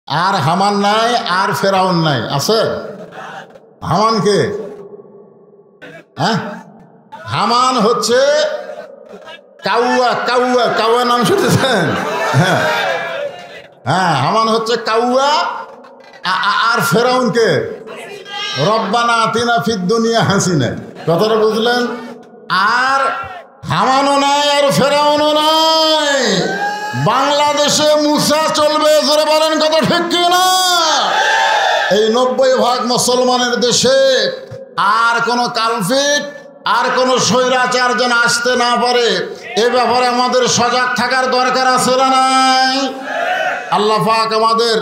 আর হামান নাই, আর ফেরাউন নাই, আছে? হামান কে? হ্যাঁ, হামান হচ্ছে কাউয়া। কাউয়া, কাউয়া নাম শুনেছেন? হ্যাঁ হ্যাঁ, হামান হচ্ছে কাউয়া। আর ফেরাউন কে? রব্বানা আতিনা ফিদ দুনিয়া হাসিনা। কথাটা বুঝলেন? আর হামানও নাই, আর ফেরাউনও নাই। বাংলাদেশে মুসা চলবে, জোরে বলেন কথা ঠিক কি না? এই 90% মুসলমানের দেশে আর কোনো কালফিট, আর কোনো স্বৈরাচার যেন আসতে না পারে, এ ব্যাপারে আমাদের সজাগ থাকার দরকার আছে না নাই? আল্লাহ পাক আমাদের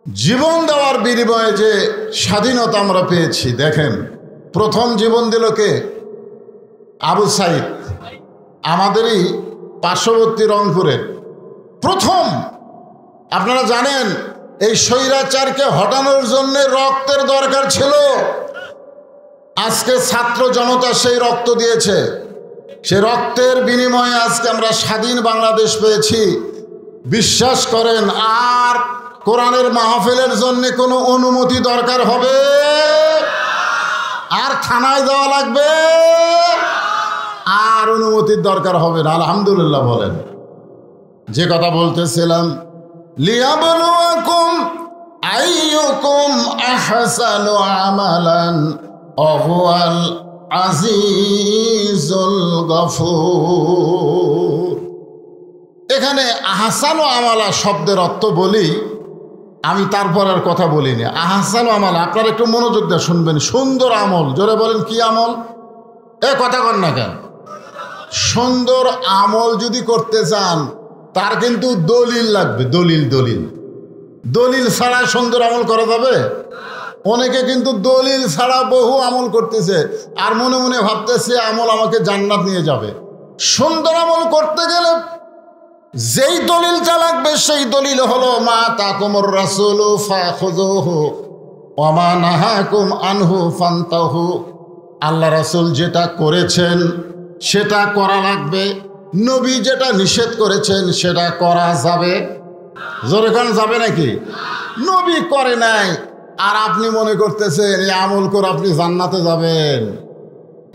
জীবন দেওয়ার বিনিময়ে যে স্বাধীনতা আমরা পেয়েছি, দেখেন প্রথম জীবন দিল কে? আবু সাইদ, আমাদেরই পার্শ্ববর্তী রংপুরের প্রথম। আপনারা জানেন এই স্বৈরাচারকে হটানোর জন্য রক্তের দরকার ছিল। আজকে ছাত্র জনতা সেই রক্ত দিয়েছে, সে রক্তের বিনিময়ে আজকে আমরা স্বাধীন বাংলাদেশ পেয়েছি। বিশ্বাস করেন, আর কোরআনের মাহফিলের জন্য কোনো অনুমতি দরকার হবে? আর থানায় যাওয়া লাগবে? আর অনুমতির দরকার হবে না। আলহামদুলিল্লাহ বলেন। যে কথা বলতেছিলাম, লিয়াবলুয়াকুম আইয়ুকুম আহসানু আমালান ওয়াহুয়াল আজিজুল গফুর। এখানে আহসানু আমালা শব্দের অর্থ বলি আমি, তারপর আর কথা বলিনি। আহসানু আমালা, আপনারা একটু মনোযোগ দিয়ে শুনবেন। সুন্দর আমল, জোরে বলেন কি আমল? এ কথা কন না কেন? সুন্দর আমল যদি করতে চান তার কিন্তু দলিল লাগবে। দলিল দলিল দলিল ছাড়া সুন্দর আমল করা যাবে? অনেকে কিন্তু দলিল ছাড়া বহু আমল করতেছে, আর মনে মনে ভাবতেছে আমল আমাকে জান্নাত নিয়ে যাবে। সুন্দর আমল করতে গেলে যেই দলিলটা লাগবে সেই দলিল হলো মা তাকুমুর রাসূলু ফাখুযুহু ওয়া মা নাহাকুম আনহু ফান্তাহু। আল্লাহ রাসূল যেটা করেছেন সেটা করা লাগবে, নবী যেটা নিষেধ করেছেন সেটা করা যাবে। জোরে কোন যাবে নাকি? নবী করে নাই আর আপনি মনে করতেছেন এই আমল করে আপনি জান্নাতে যাবেন,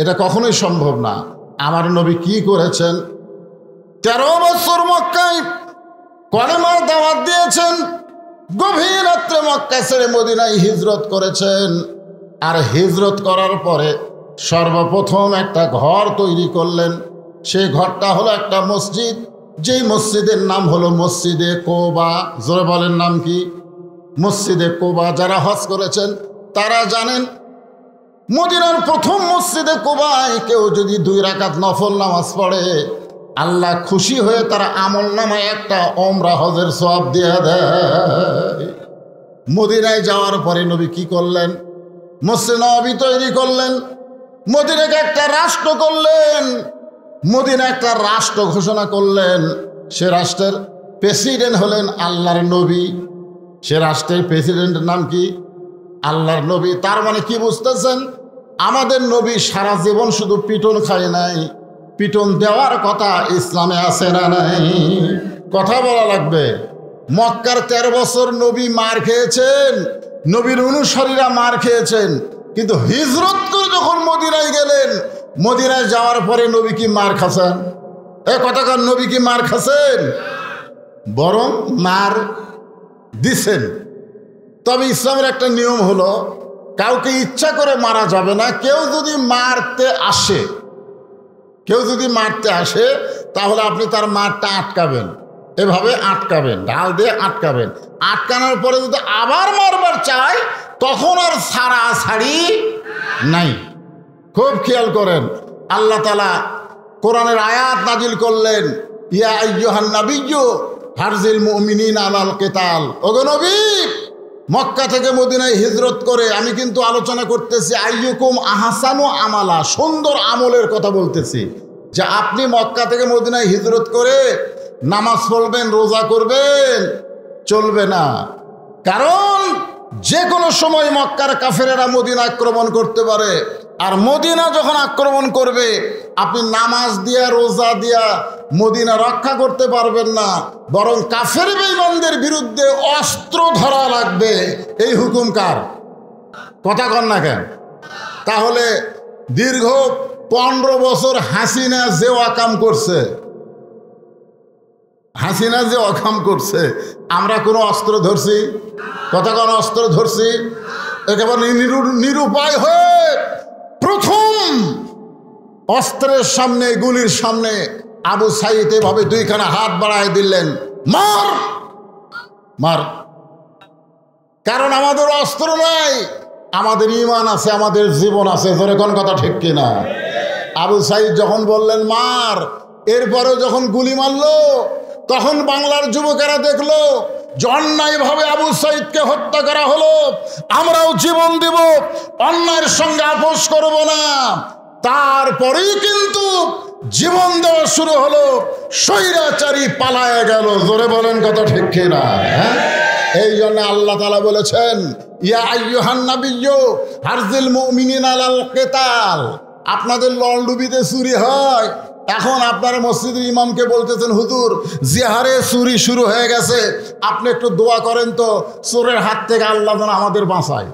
এটা কখনোই সম্ভব না। আমার নবী কি করেছেন? 13 বছর মক্কায় কলেমার দাওয়াত দিয়েছেন, গভীর রাত্রে মক্কা ছেড়ে মদিনায় হিজরত করেছেন। আর হিজরত করার পরে সর্বপ্রথম একটা ঘর তৈরি করলেন। সেই ঘরটা হলো একটা মসজিদ, যেই মসজিদের নাম হলো মসজিদে কোবা। জোরে বলেন নাম কি? মসজিদে কোবা। যারা হজ করেছেন তারা জানেন, মদিনার প্রথম মসজিদে কোবায় কেউ যদি 2 রাকাত নফল নামাজ পড়ে, আল্লাহ খুশি হয়ে তার আমল নামায় একটা ওমরা হজের সওয়াব দিয়ে দেয়। মদিনায় যাওয়ার পরে নবী কি করলেন? মসজিদ নববী তৈরি করলেন, মদিনাকে একটা রাষ্ট্র করলেন, মদিনা একটা রাষ্ট্র ঘোষণা করলেন। সে রাষ্ট্রের প্রেসিডেন্ট হলেন আল্লাহর নবী। সে রাষ্ট্রের প্রেসিডেন্টের নাম কি? আল্লাহর নবী। তার মানে কি বুঝতেছেন? আমাদের নবী সারা জীবন শুধু পিটন খায় নাই, পিটন দেওয়ার কথা ইসলামে আছে না নাই? কথা বলা লাগবে। মক্কার 13 বছর নবী মার খেয়েছেন, নবীর অনুসারীরা মার খেয়েছেন, কিন্তু হিজরত করে যখন মদিনায় গেলেন, মদিনায় যাওয়ার পরে নবী কি মার খাচ্ছেন? এ কথাকার নবী কি মার খাচ্ছেন? বরং মার দিছেন। তবে ইসলামের একটা নিয়ম হলো কাউকে ইচ্ছা করে মারা যাবে না। কেউ যদি মারতে আসে তাহলে আপনি তার মারটা আটকাবেন, এভাবে আটকাবেন, ঢাল দিয়ে আটকাবেন। আটকানোর পরে যদি আবার মারবার চায় তখন আর ছাড়াছাড়ি নাই। খুব খেয়াল করেন, আল্লাহ তাআলা কোরআনের আয়াত নাজিল করলেন, ইয়া আইয়ুহান নাবিয়্যু হারজিল মুমিনিনা আলাল কিতাল। ওগো নবী, মক্কা থেকে মদিনায় হিজরত করে আমি কিন্তু আলোচনা করতেছি আইয়ুকুম আহসানু আমালা, সুন্দর আমলের কথা বলতেছি। যে আপনি মক্কা থেকে মদিনায় হিজরত করে নামাজ পড়বেন, রোজা করবেন, চলবে না। কারণ যে কোনো সময় মক্কার কাফেরেরা মদিনা আক্রমণ করতে পারে। আর মদিনা যখন আক্রমণ করবে আপনি নামাজ দিয়া রোজা দিয়া মদিনা রক্ষা করতে পারবেন না, বরং কাফের বেঈমানদের বিরুদ্ধে অস্ত্র ধরা লাগবে। এই হুকুম কার? কথা কন না কেন? তাহলে দীর্ঘ 15 বছর হাসিনা যে অকাম করছে, হাসিনা যে অকাম করছে, আমরা কোনো অস্ত্র ধরছি? কথা কন, অস্ত্র ধরছি? একেবারে নিরুপায় হয়ে প্রথম অস্ত্রের সামনে, গুলির সামনে আবু সাইদ এভাবে 2খানা হাত বাড়ায় দিলেন, মার মার। কারণ আমাদের অস্ত্র নাই, আমাদের ঈমান আছে, আমাদের জীবন আছে। জোরে কোন কথা ঠিক কিনা? আবু সাইদ যখন বললেন মার, এরপরেও যখন গুলি মারলো, তখন বাংলার যুবকেরা দেখলো অন্যায়ভাবে আবু সাইদকে হত্যা করা হলো, আমরাও জীবন দেব, অন্যায়ের সঙ্গে আপোষ করব না। তারপরেই কিন্তু জীবন দেওয়া শুরু হলো, স্বৈরাচারী পালায় গেল। জোরে বলেন কথা ঠিক কিনা? হ্যাঁ, এই জন্য আল্লাহ তাআলা বলেছেন, ইয়া আইয়ুহান নাবিয়্যু হারজিল মুমিনিনা আলাল কিতাল। আপনাদের লন্ডুবিতে চুরি হয়, এখন আপনারা মসজিদের ইমামকে বলতেছেন, হুজুর জিহারে চুরি শুরু হয়ে গেছে, আপনি একটু দোয়া করেন তো চোরের হাত থেকে আল্লাহ যেন আমাদের বাঁচায়।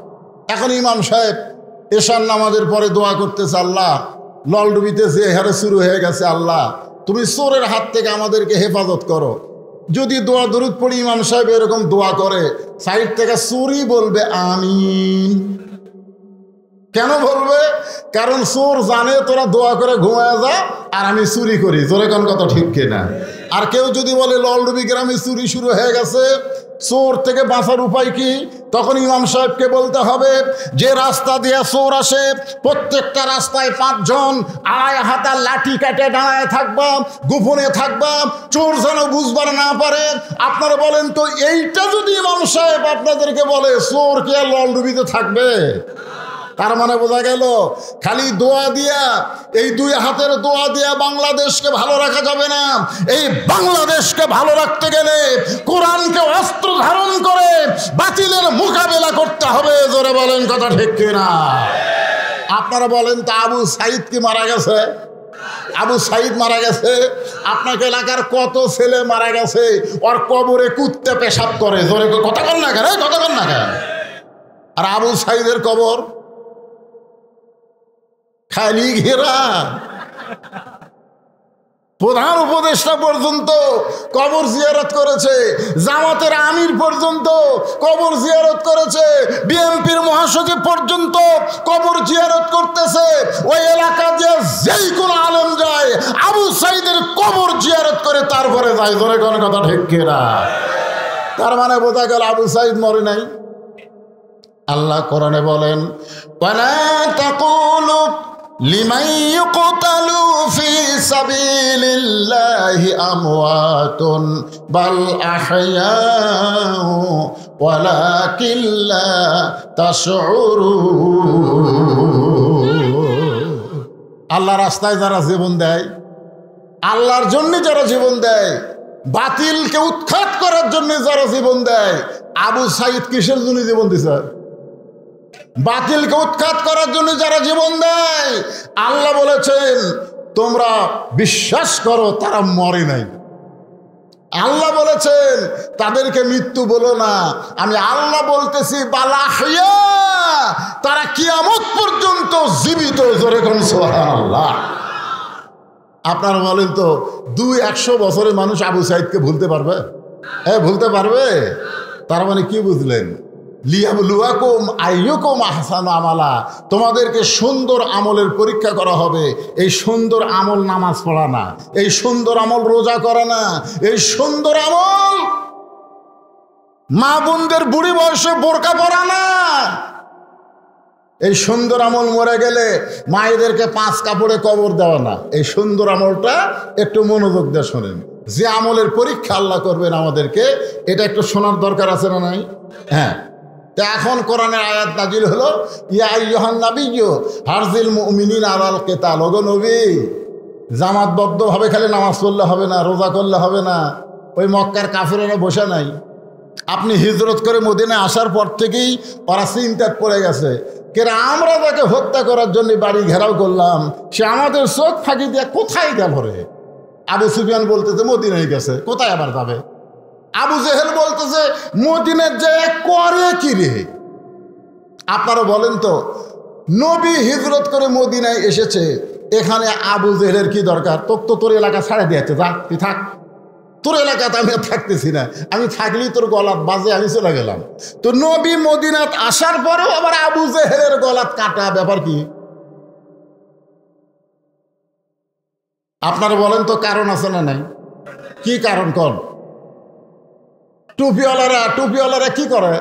এখন ইমাম সাহেব এশার নামাজের পরে দোয়া করতেছে, আল্লাহ লন্ডুবিতে জিহারে শুরু হয়ে গেছে, আল্লাহ তুমি চোরের হাত থেকে আমাদেরকে হেফাজত করো। যদি দোয়া দরুদ পড়ি ইমাম সাহেব এরকম দোয়া করে, সাইড থেকে চুরি বলবে আমিন। কেন বলবে? কারণ চোর জানে তোরা দোয়া করে ঘুমায় যা, আর আমি চুরি করি। জোরে কোন কথা ঠিক কিনা? আর কেউ যদি বলে ললডুবি গ্রামে চুরি শুরু হয়ে গেছে, চোর থেকে বাঁচার উপায় কি? তখন ইমাম সাহেবকে বলতে হবে, যে রাস্তা দিয়ে চোর আসে প্রত্যেকটা রাস্তায় 5 জন আড়াই হাতা লাঠি কাটে দাঁড়ায় থাকবা, গোপনে থাকবা, চোর যেন বুঝবার না পারে। আপনারা বলেন তো, এইটা যদি ইমাম সাহেব আপনাদেরকে বলে, চোর কি আর ললডুবিতে থাকবে? তার মানে বোঝা গেল খালি দোয়া দিয়া, এই 2 হাতের দোয়া দিয়া বাংলাদেশকে ভালো রাখা যাবে না। এই বাংলাদেশকে ভালো রাখতে গেলে কোরআনকে অস্ত্র ধারণ করে বাতিলের মোকাবেলা করতে হবে। জোরে বলেন কথা ঠিক কিনা? আপনারা বলেন তো, আবু সাইদ কি মারা গেছে? আবু সাইদ মারা গেছে। আপনাকে এলাকার কত ছেলে মারা গেছে, ওর কবরে কুত্তে পেশাব করে। জোরে কথা কন না কেন? কথা কন না কেন? আর আবু সাইদের কবর খালি ঘেরা। প্রধান উপদেষ্টা পর্যন্ত কবর জিয়ারত করেছে, জামাতের আমির পর্যন্ত কবর জিয়ারত করেছে, বিএনপির মহাসচিব পর্যন্ত কবর জিয়ারত করতেছে। ওই এলাকা যে যেই কোন আলেম যায়, আবু সাইদের কবর জিয়ারত করে তারপরে যায়। ধরে কোন কথা ঠিক কিনা? তার মানে বোঝা গেল আবু সাইদ মরে নাই। আল্লাহ কোরআনে বলেন, ওয়ালা তাকুলু লিমান ইউকতালু ফি সাবিলিল্লাহি আমওয়াতুন বাল আহইয়াউ ওয়ালাকিন লা তাশউরুন। আল্লাহর রাস্তায় যারা জীবন দেয়, আল্লাহর জন্য যারা জীবন দেয়, বাতিলকে উৎখাত করার জন্য যারা জীবন দেয়, আবু সাইদ কিসের জন্য জীবন দিছে? বাতিলকে উৎখাত করার জন্য যারা জীবন দেয়, আল্লাহ বলেছেন তোমরা বিশ্বাস করো তারা মরে নাই। আল্লাহ বলেছেন তাদেরকে মৃত্যু বলো না, আমি আল্লাহ বলতেছি বালাহিয়া, তারা কিয়ামত পর্যন্ত জীবিত। জোরে কোন সুবহানাল্লাহ। আপনারা বলেন তো, 200 বছরের মানুষ আবু সাইদকে ভুলতে পারবে? হ্যাঁ, ভুলতে পারবে। তার মানে কি বুঝলেন? লিয়াবলুয়াকুম আইয়ুকুম আহসানু আমালা, তোমাদেরকে সুন্দর আমলের পরীক্ষা করা হবে। এই সুন্দর আমল নামাজ পড়া না, এই সুন্দর আমল রোজা করা না, এই সুন্দর আমল মা বোনদের বুড়ি বয়সে বোরকা পরা না। এই সুন্দর আমল মরে গেলে মায়েদেরকে 5 কাপড়ে কবর দেওয়া না। এই সুন্দর আমলটা একটু মনোযোগ দিয়ে শোনেন। যে আমলের পরীক্ষা আল্লাহ করবেন আমাদেরকে, এটা একটু শোনার দরকার আছে না নাই? হ্যাঁ, তা এখন কোরআনের আয়াত নাজিল হলো, ইয়া আইয়ুহান নাবিয়্যু হারজিল মুমিনিনা আলাল কিতাল। ওগো নবী, জামাতবদ্ধভাবে খালি নামাজ পড়লে হবে না, রোজা করলে হবে না। ওই মক্কার কাফেরেরা বসে নাই। আপনি হিজরত করে মদিনায় আসার পর থেকেই ওরা চিন্তায় পড়ে গেছে, কেন আমরা তাকে হত্যা করার জন্য বাড়ি ঘেরাও করলাম, সে আমাদের চোখ ফাঁকি দিয়ে কোথায় গেল রে? আবু সুফিয়ান বলতেছে মদিনায় গেছে, কোথায় আবার যাবে? আবু জেহেল বলতেছে মদিনায় যে করে কি রে? আপনারা বলেন তো, নবী হিজরত করে মদিনায় এসেছে, এখানে আবু জেহেলের কি দরকার? তোর এলাকা ছাড়া দিয়েছে, যা তুই থাক, তোর এলাকাতে আমি থাকতেছি না, আমি থাকলেই তোর গলাত বাজে, আমি চলে গেলাম। তো নবী মদিনাত আসার পরেও আবার আবু জেহেলের গলাত কাটা, ব্যাপার কি? আপনারা বলেন তো, কারণ আছে না নাই? কি কারণ? কোন টুপিওয়ালারা কি করে?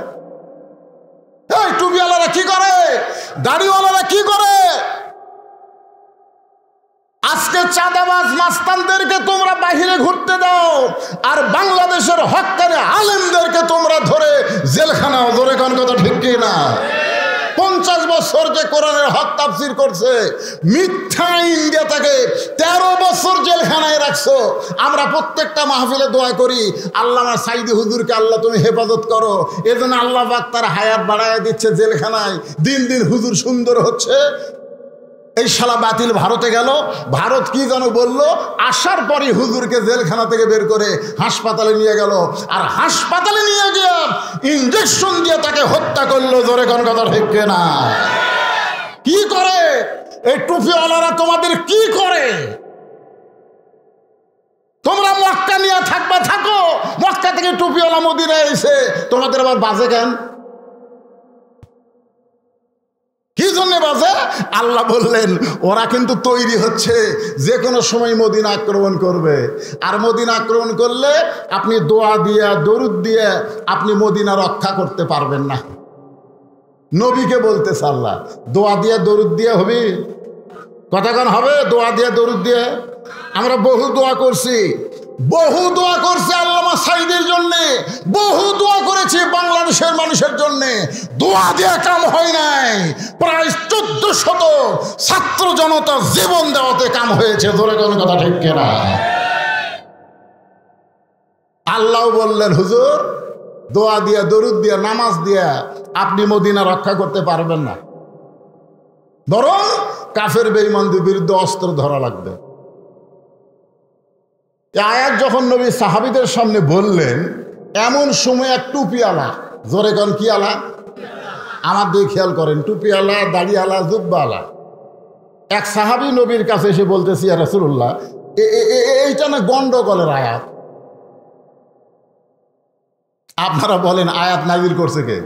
এই টুপিওয়ালারা কি করে? দাড়িওয়ালারা কি করে? আজকে চাঁদাবাজ মাস্তানদেরকে তোমরা বাহিরে ঘুরতে দাও, আর বাংলাদেশের হক্কানি আলেমদেরকে তোমরা ধরে জেলখানাও, ধরে কোন কথা ঠিক কি না? 50 বছর যে কোরআনের হক তাফসীর করছে, মিথ্যা ইন্ডিয়া তাকে 13 বছর জেলখানায় রাখছো। আমরা প্রত্যেকটা মাহফিলে দোয়া করি, আল্লামা সাইদি হুজুরকে আল্লাহ তুমি হেফাজত করো। এজন্য আল্লাহ পাক তার হায়াত বাড়ায় দিচ্ছে জেলখানায়, দিন দিন হুজুর সুন্দর হচ্ছে। এই শালা বাতিল ভারতে গেল, ভারত কি যেন বললো, আসার পরই হুজুরকে জেলখানা থেকে বের করে হাসপাতালে নিয়ে গেল, আর হাসপাতালে নিয়ে গিয়ে ইঞ্জেকশন দিয়ে তাকে হত্যা করলো। জোরে কোন কথা ঠিক না? কি করে এই টুপিওয়ালারা? তোমাদের কি করে? তোমরা মক্কা নিয়ে থাকবা, থাকো, মক্কা থেকে টুপিওয়ালা মদিনায় এসে তোমাদের আবার বাজে কেন? কি জন্য বাজে? আল্লাহ বললেন ওরা কিন্তু তৈরি হচ্ছে, যে কোনো সময় মদিনা আক্রমণ করবে। আর মদিনা আক্রমণ করলে আপনি দোয়া দিয়ে, দরুদ দিয়ে আপনি মদিনা রক্ষা করতে পারবেন না। নবীকে বলতেছে আল্লাহ, দোয়া দিয়ে দরুদ দিয়ে হবে? কথাক্ষণ হবে? দোয়া দিয়ে দরুদ দিয়ে আমরা বহু দোয়া করছি, আল্লামা সাইদির জন্যে, বহু দোয়া করেছি বাংলাদেশের মানুষের জন্যে। দোয়া দিয়ে কাম হয় নাই, প্রায় 1400 ছাত্র জনতা জীবন দেওয়াতে কাম হয়েছে। ধরে কোন কথা ঠিক কিনা? আল্লাহ বললেন হুজুর, দোয়া দিয়া, দরুদ দিয়া, নামাজ দিয়া আপনি মদিনা রক্ষা করতে পারবেন না, বরং কাফের বেঈমানদের বিরুদ্ধে অস্ত্র ধরা লাগবে। আয়াত যখন নবী সাহাবীদের সামনে বললেন, এমন সময় এক টুপিওয়ালা, জোরে কোন কি আলা? আমার দিকে খেয়াল করেন, টুপিওয়ালা, দাড়িওয়ালা, জুব্বাওয়ালা এক সাহাবী নবীর কাছে এসে বলতেছি, ইয়া রাসূলুল্লাহ, এইটা না গন্ডগোলের আয়াত। আপনারা বলেন আয়াত নাযিল করছে কে?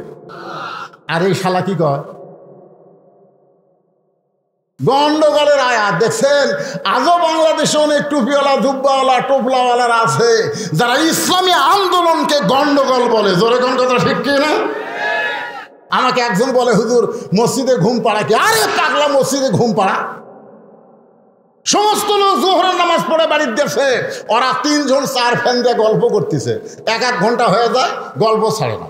আর এই শালা কি কয়? গন্ডগোলের আয়াত। দেখছেন, আজও বাংলাদেশে অনেক টুপিওয়ালা, জুব্বাওয়ালা, টোপলাওয়ালারা আছে যারা ইসলামী আন্দোলনকে গন্ডগোল বলে। জোরে কোন কথা ঠিক কি না? আমাকে একজন বলে, হুজুর মসজিদে ঘুম পাড়া কি? আরে পাগলা, মসজিদে ঘুম পাড়া? সমস্ত লোক জোহরের নামাজ পড়ে বাড়ির দেশে, ওরা 3 জন 4 ফ্যান দিয়ে গল্প করতেছে, 1-1 ঘন্টা হয়ে যায়, গল্প ছাড়ে না।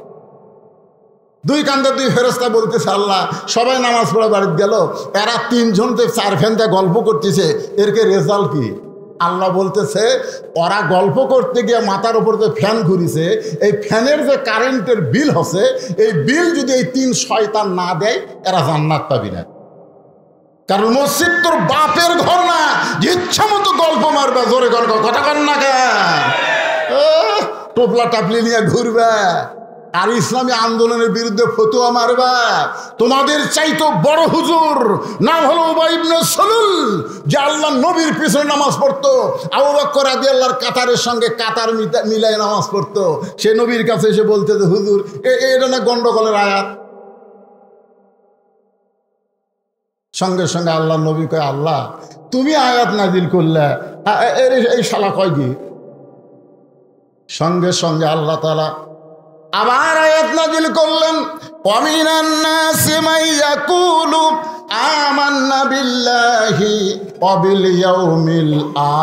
2 কান্দে 2 ফেরেশতা বলতেছে, আল্লাহ সবাই নামাজ পড়ে বাড়িতে গেল, এরা 3 জন 4 ফ্যান দিয়ে গল্প করতেছে, এরকে রেজাল্ট কি? আল্লাহ বলতেছে, ওরা গল্প করতে গিয়ে মাথার উপর যে ফ্যান ঘুরিছে, এই ফ্যানের যে কারেন্টের বিল হচ্ছে, এই বিল যদি এই 3 শয়তান না দেয়, এরা জান্নাত পাবি না। কারণ মসজিদ তোর বাপের ঘর না, ইচ্ছা মতো গল্প মারবে। জোরে গল্প, কথা কন না কেন? টোপলা টাপলি নিয়ে ঘুরবে আর ইসলামী আন্দোলনের বিরুদ্ধে ফতোয়া মারবা। তোমাদের চাইতো বড় হুজুর নাম হলো উবাই ইবনে সালুল, যে আল্লাহ নবীর পিছনে নামাজ পড়তো, আবু বকর রাদিয়াল্লাহর কাতারের সঙ্গে কাতার মিলাই নামাজ পড়তো। সে নবীর কাছে এসে বলতে যে হুজুর, এটা না গন্ডগোলের আয়াত। সঙ্গে সঙ্গে আল্লাহ নবী কয়, আল্লাহ তুমি আয়াত নাজিল করলে, এই শালা কয় কি? সঙ্গে সঙ্গে আল্লাহ তাআলা আবার আয়াত নাজিল করলেন, ওয়ামিনান নাসি মান ইয়াকুলু আমান্না বিল্লাহি ওয়া বিল ইয়াউমিল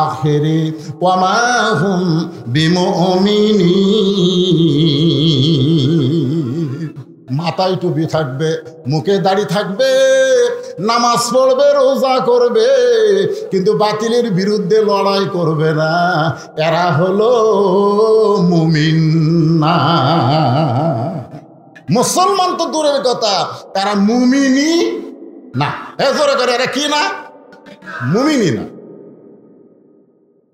আখিরি ওয়া মা হুম বিমুমিনিন। মাথায় টুপি থাকবে, মুখে দাড়ি থাকবে, নামাজ পড়বে, রোজা করবে, কিন্তু বাতিলের বিরুদ্ধে লড়াই করবে না। এরা হলো মুমিন না। মুসলমান তো দূরের কথা, তারা মুমিনি না। জোরে করে এরা কি না? মুমিনি না।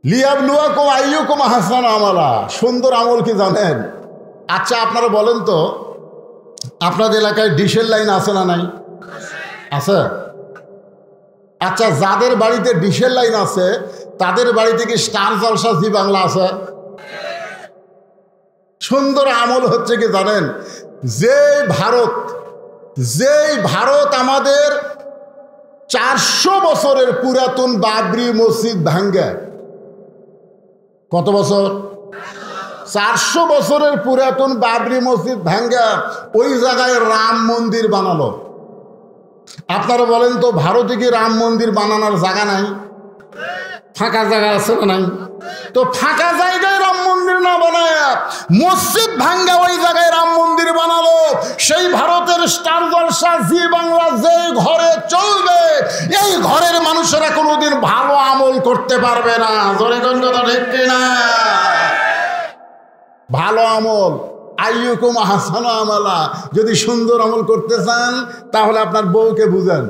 লিয়াবলুয়াকুম আইয়ুকুম আহসানু আমালা, সুন্দর আমল কি জানেন? আচ্ছা আপনারা বলেন তো, আপনাদের এলাকায় ডিশের লাইন আছে না নাই? আছে। আচ্ছা যাদের বাড়িতে ডিশের লাইন আছে তাদের বাড়িতে কি স্টার জলসা জি বাংলা আছে? সুন্দর আমল হচ্ছে কি জানেন? যেই ভারত আমাদের 400 বছরের পুরাতন বাবরি মসজিদ ভাঙ্গে, কত বছর? 400 বছরের পুরাতন বাবরি মসজিদ ভাঙ্গা ওই জায়গায় রাম মন্দির বানালো। আপনারা বলেন তো, ভারতে কি রাম মন্দির বানানোর জায়গা নাই? ফাঁকা জায়গা আছে না নাই? তো ফাঁকা জায়গায় রাম মন্দির না বানায় মসজিদ ভাঙ্গা ওই জায়গায় রাম মন্দির বানালো। সেই ভারতের স্টার জলসা জি বাংলা যে ঘরে চলবে, এই ঘরের মানুষেরা কোনোদিন ভালো আমল করতে পারবে না। জোরে কোন কথা ঠিক কিনা? ভালো আমল, আইয়ুকুম আহসানু আমালা, যদি সুন্দর আমল করতে চান তাহলে আপনার বউকে বুঝান,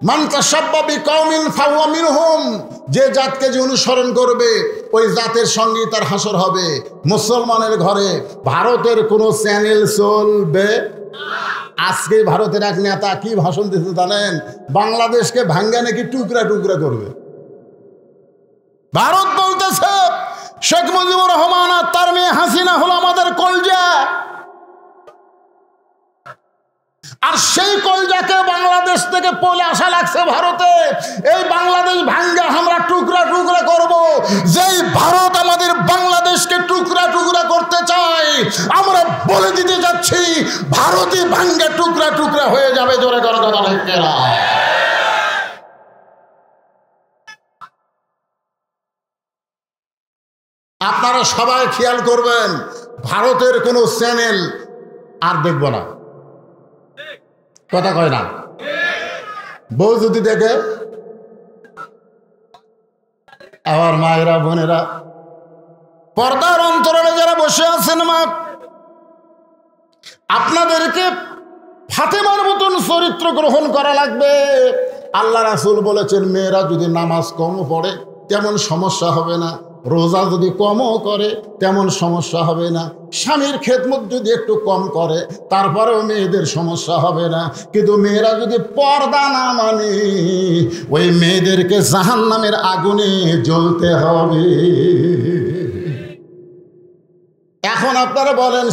মান তাশাব্বা বিকওমিন ফাহুয়া মিনহুম, যে জাতকে যে অনুসরণ করবে ওই জাতের সঙ্গেই তার হাসর হবে। মুসলমানের ঘরে ভারতের কোনো চ্যানেল চলবে। আজকে ভারতের এক নেতা কি ভাষণ দিতে জানেন? বাংলাদেশকে ভাঙ্গা নাকি টুকরা টুকরা করবে। ভারত বলতেছে শেখ মুজিবুর রহমান আর তার মেয়ে হাসিনা হলো আমাদের কলজা, আর সেই কলজাকে বাংলাদেশ থেকে পলে আসা লাগছে ভারতে। এই বাংলাদেশ ভাঙ্গা আমরা টুকরা টুকরা করব। যেই ভারত আমাদের বাংলাদেশকে টুকরা টুকরা করতে চায়, আমরা বলে দিতে যাচ্ছি ভারতই ভাঙ্গা টুকরা টুকরা হয়ে যাবে। জোরে করে কথা ঠিক না? আপনারা সবাই খেয়াল করবেন, ভারতের কোনো চ্যানেল আর দেখব না। কথা কয় না? বউ যদি দেখে, আমার মায়েরা বোনেরা পর্দার অন্তরালে যারা বসে আছেন, মা আপনাদেরকে ফাতেমার মতন চরিত্র গ্রহণ করা লাগবে। আল্লাহ রাসূল বলেছেন, মেয়েরা যদি নামাজ কম পড়ে তেমন সমস্যা হবে না, রোজা যদি কমও করে তেমন সমস্যা হবে না, স্বামীর খেদমত যদি একটু কম করে তারপরেও মেয়েদের সমস্যা হবে না। কিন্তু মেয়েরা যদি পর্দা না মানে, ওই মেয়েদেরকে জাহান্নামের আগুনে জ্বলতে হবে। এখন আপনারা বলেন,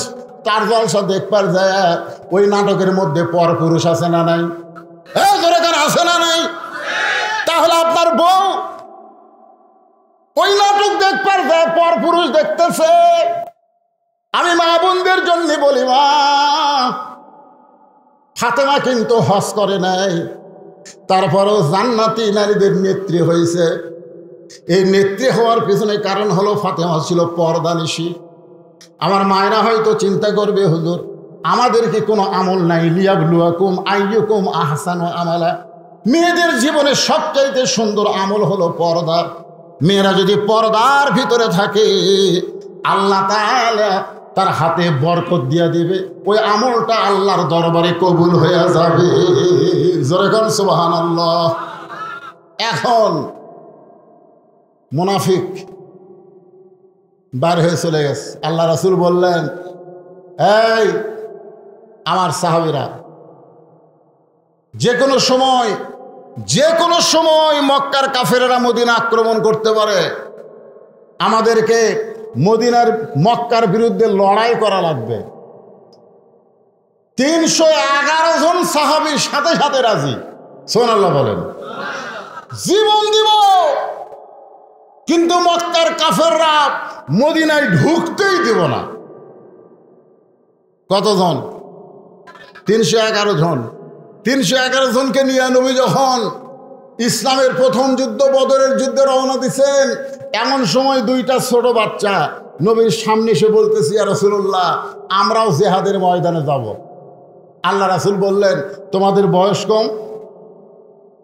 তার জলসা দেখবার যায় ওই নাটকের মধ্যে পর পুরুষ আছে না নাই? আছে না নাই? তাহলে আপনার বউ ওই নাটক দেখবার যায়, পর পুরুষ দেখতেছে। আমি মা বোনদের জন্য বলি, মা ফাতেমা কিন্তু হজ করে নাই, তারপরও জান্নাতি নারীদের নেত্রী হয়েছে। এই নেত্রী হওয়ার পিছনে কারণ হলো ফাতেমা ছিল পর্দানিশী। আমার মায়েরা হয়তো চিন্তা করবে, হুজুর আমাদের কি কোনো আমল নাই? লিয়াবলুয়াকুম আইয়ুকুম আহসানু আমালা, মেয়েদের জীবনে সবচাইতে সুন্দর আমল হলো পর্দা। মেয়েরা যদি পর্দার ভিতরে থাকে, আল্লাহ তাআলা তার হাতে বরকত দিয়ে দিবে, ওই আমলটা আল্লাহর দরবারে কবুল হয়ে যাবে। জোরে কোন সুবহানাল্লাহ। এখন মুনাফিক বার হয়ে চলে গেছে। আল্লাহ রাসূল বললেন, এই আমার সাহাবীরা, যে কোনো সময় মক্কার কাফেরেরা মদিনা আক্রমণ করতে পারে, আমাদেরকে মক্কার বিরুদ্ধে লড়াই করা লাগবে। 311 জন সাহাবী সাথে সাথে রাজি। সুবহানাল্লাহ বলেন। জীবন দিব, কিন্তু মক্কার কাফেররা মদিনায় ঢুকতেই দিব না। কতজন? 311 জন। 311 জনকে নিয়ে নবী যখন ইসলামের প্রথম যুদ্ধ বদরের যুদ্ধে রওনা দিচ্ছেন, এমন সময় দুইটা ছোট বাচ্চা নবীর সামনে এসে বলতেছি, ইয়া রাসূলুল্লাহ আমরাও জিহাদের ময়দানে যাব। আল্লাহ রাসূল বললেন, তোমাদের বয়স কম,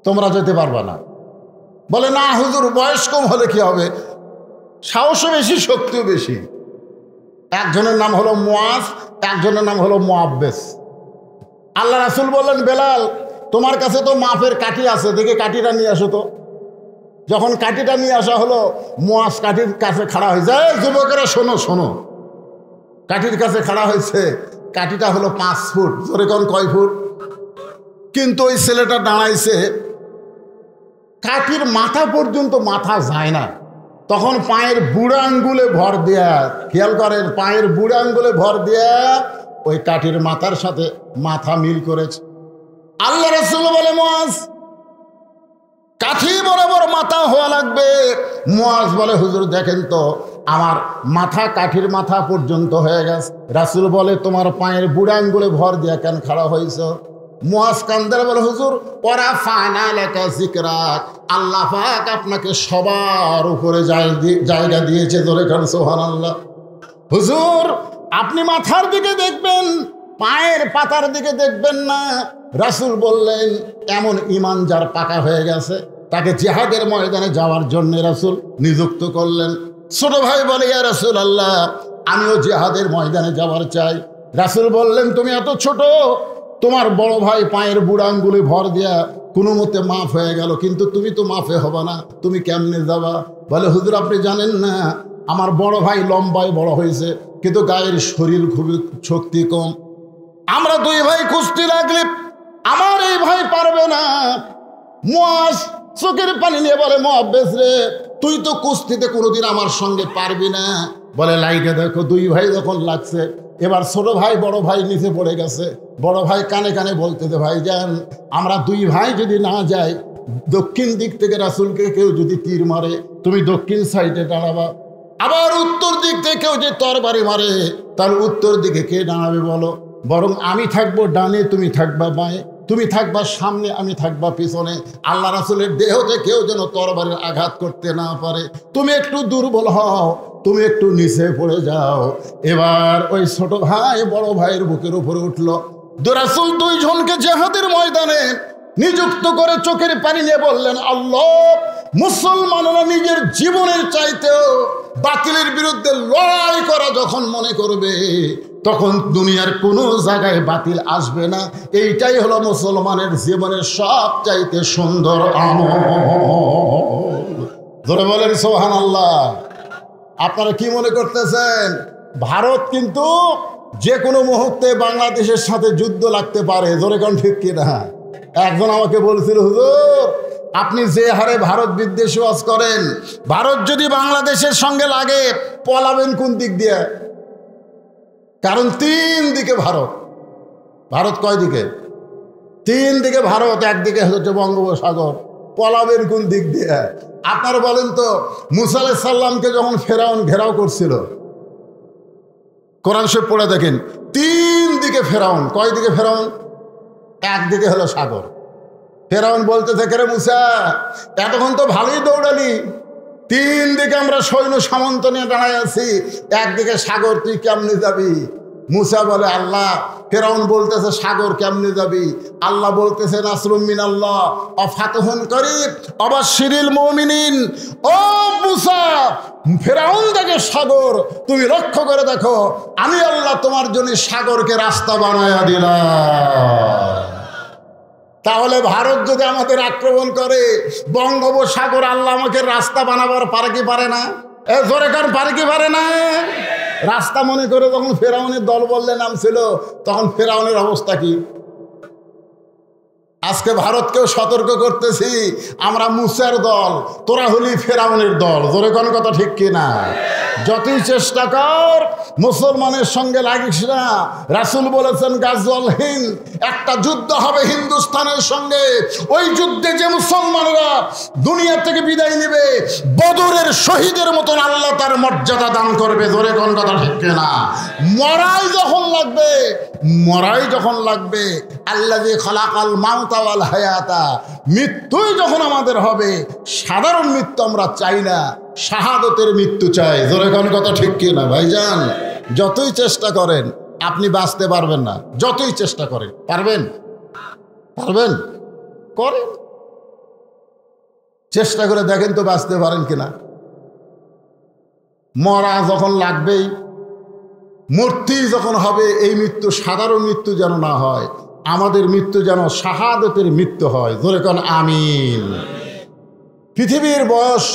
তোমরা যেতে পারবে না। বলে, না হুজুর বয়স কম হলে কি হবে, সাহসও বেশি শক্তিও বেশি। একজনের নাম হলো মুআজ, একজনের নাম হলো মুআব্বেস। আল্লাহ রাসূল বললেন, বেলাল তোমার কাছে তো মাপের কাঠি আছে, দেখে কাঠিটা নিয়ে আসো তো। যখন কাঠিটা নিয়ে আসা হলো, মুআজ কাঠির কাছে খাড়া হয়ে যায়। যুবকেরা শোনো শোনো, কাঠির কাছে খাড়া হয়েছে। কাঠিটা হলো 5 ফুট। জোরে কোন কয় ফুট? কিন্তু ওই ছেলেটা দাঁড়াইছে, কাঠির মাথা পর্যন্ত মাথা যায় না। তখন পায়ের বুড়া আঙ্গুলে ভর দেয়া, খেয়াল করেন, পায়ের বুড়া আঙ্গুলে ভর দেয়া ওই কাঠির মাথার সাথে মাথা মিল করেছে। আল্লাহ রাসূল বলে, মুআজ কাঠি বরাবর মাথা হওয়া লাগবে। মুআজ বলে, হুজুর দেখেন তো আমার মাথা কাঠির মাথা পর্যন্ত হয়ে গেছে। রাসূল বলে, তোমার পায়ের বুড়া আঙ্গুলে ভর দিয়া কেন খাড়া হয়েছ? মুআজ কান্দার বলে, হুজুর ওরা ফানা লেখা যিকরাক, আল্লাহ পাক আপনাকে সবার উপরে জায়গা দিয়েছে। ধরে খান সুবহানাল্লাহ। হুজুর আপনি মাথার দিকে দেখবেন, পায়ের পাতার দিকে দেখবেন না। রাসূল বললেন, এমন ঈমান যার পাকা হয়ে গেছে তাকে জিহাদের ময়দানে যাওয়ার জন্য রাসূল নিযুক্ত করলেন। ছোট ভাই বলে, ইয়া রাসূলুল্লাহ আমিও জিহাদের ময়দানে যাওয়ার চাই। রাসূল বললেন, তুমি এত ছোট, তোমার বড় ভাই পায়ের বুড়া আঙ্গুলে ভর দেয়া কোনো মতে মাফ হয়ে গেল, কিন্তু তুমি তো মাফে হবা না, তুমি কেমনে যাবা? বলে, হুজুর আপনি জানেন না, আমার বড় ভাই লম্বায় বড় হয়েছে, কিন্তু গায়ের শরীর খুবই শক্তি কম। আমরা 2 ভাই কুস্তি লাগলে আমার এই ভাই পারবে না। মুআজ চোখের পানি নিয়ে বলে, মুআব্বেস রে তুই তো কুস্তিতে কোনোদিন আমার সঙ্গে পারবি না। বলে, লাইটে দেখো 2 ভাই যখন লাগছে, এবার ছোট ভাই বড় ভাই নিচে পড়ে গেছে। বড় ভাই কানে কানে বলতেছে, ভাই যান আমরা 2 ভাই যদি না যাই, দক্ষিণ দিক থেকে রাসূলকে কেউ যদি তীর মারে তুমি দক্ষিণ সাইডে দাঁড়াবা, আবার উত্তর দিক থেকে কেউ যে তরবারি মারে তার উত্তর দিকে কে দাঁড়াবে বলো? বরং আমি থাকবো ডানে, তুমি থাকবা বাঁয়ে, তুমি থাকবা সামনে, আমি থাকবা পিছনে। আল্লাহ রাসূলের দেহতে কেউ যেন তরবারির আঘাত করতে না পারে। তুমি একটু দুর্বল হও, তুমি একটু নিচে পড়ে যাও। এবার ওই ছোট ভাই বড় ভাইয়ের বুকের উপরে উঠলো। রাসূল 2 জনকে জিহাদের ময়দানে নিযুক্ত করে চোখের পানি নিয়ে বললেন, আল্লাহ মুসলমানরা নিজের জীবনের চাইতেও বাতিলের বিরুদ্ধে লড়াই করা যখন মনে করবে, তখন দুনিয়ার কোনো জায়গায় বাতিল আসবে না। এইটাই হলো মুসলমানের জীবনের সবচাইতে সুন্দর আমল। ধরে বলেন সুবহানাল্লাহ। আপনারা কি মনে করতেছেন? ভারত কিন্তু যে কোনো মুহূর্তে বাংলাদেশের সাথে যুদ্ধ লাগতে পারে। জোরে কোন ঠিক কিনা? একজন আমাকে বলছিল, হুজুর আপনি যে হারে ভারত বিদ্বেষী ওয়াজ করেন, ভারত যদি বাংলাদেশের সঙ্গে লাগে পলাবেন কোন দিক দিয়ে? কারণ 3 দিকে ভারত। ভারত কয় দিকে? 3 দিকে ভারত, একদিকে হচ্ছে বঙ্গোপসাগর। পলাবেন কোন দিক দিয়ে? আপনারা বলেন তো, মুসা আলাইহিস সালামকে যখন ফেরাউন ঘেরাও করছিল, কোরআন শরীফ পড়ে দেখেন, 3 দিকে ফেরাউন। কয় দিকে ফেরাউন? একদিকে হলো সাগর। ফেরাউন বলতেছে, কে রে মুসা এতক্ষণ তো ভালোই দৌড়ালি, 3 দিকে আমরা সৈন্য সামন্ত নিয়ে দাঁড়ায় আছি, একদিকে সাগর, তুই কেমনে যাবি? মুসা বলে, আল্লাহ, ফেরাউন বলতেছে সাগর কেমনে যাবি? আল্লাহ বলতেছে, নাসরুম মিনাল্লাহ ওয়া ফাতহুন করিব ওয়া বাশশিরিল মুমিনিন। ও মুসা, ফেরাউন দেখে সাগর, তুমি লক্ষ্য করে দেখো, আমি আল্লাহ তোমার জন্য সাগরকে রাস্তা বানায়া দিলাম। তাহলে ভারত যদি আমাদের আক্রমণ করে, বঙ্গোপসাগর আল্লাহ আমাকে রাস্তা বানাবার পারে কি পারে না? জোরে কার পারে কি পারে না? রাস্তা মনে করে যখন ফেরাউনের দল বললে নামছিল, তখন ফেরাউনের অবস্থা কি? আজকে ভারতকেও সতর্ক করতেছি, আমরা মুসার দল, তোরা হলি ফেরাউনের দল। জোরে কোন কথা ঠিক কিনা? যতই চেষ্টা কর মুসলমানের সঙ্গে লাগিস না। রাসূল বলেছেন, গাজওয়াল হিন্দ, একটা যুদ্ধ হবে হিন্দুস্তানের সঙ্গে। ওই যুদ্ধে যে মুসলমানরা দুনিয়া থেকে বিদায় নেবে, বদরের শহীদের মতন আল্লাহ তার মর্যাদা দান করবে। জোরে কোন কথা ঠিক কিনা? মরাই যখন লাগবে, মরাই যখন লাগবে, আল্লাযী খালাকাল মাউতা ওয়াল হায়াতা, মৃত্যুই যখন আমাদের হবে, সাধারণ মৃত্যু আমরা চাই না, শাহাদতের মৃত্যু চাই। জোরে কোন কথা ঠিক কিনা? ভাইজান, যতই চেষ্টা করেন আপনি বাঁচতে পারবেন না। যতই চেষ্টা করেন, পারবেন? পারবেন? করেন, চেষ্টা করে দেখেন তো বাঁচতে পারেন কিনা। মরা যখন লাগবেই, মূর্তি যখন হবে, এই মৃত্যু সাধারণ মৃত্যু যেন না হয়, আমাদের মৃত্যু যেন শাহাদতের মৃত্যু হয়। জোরে কোন আমিন। পৃথিবীর বয়স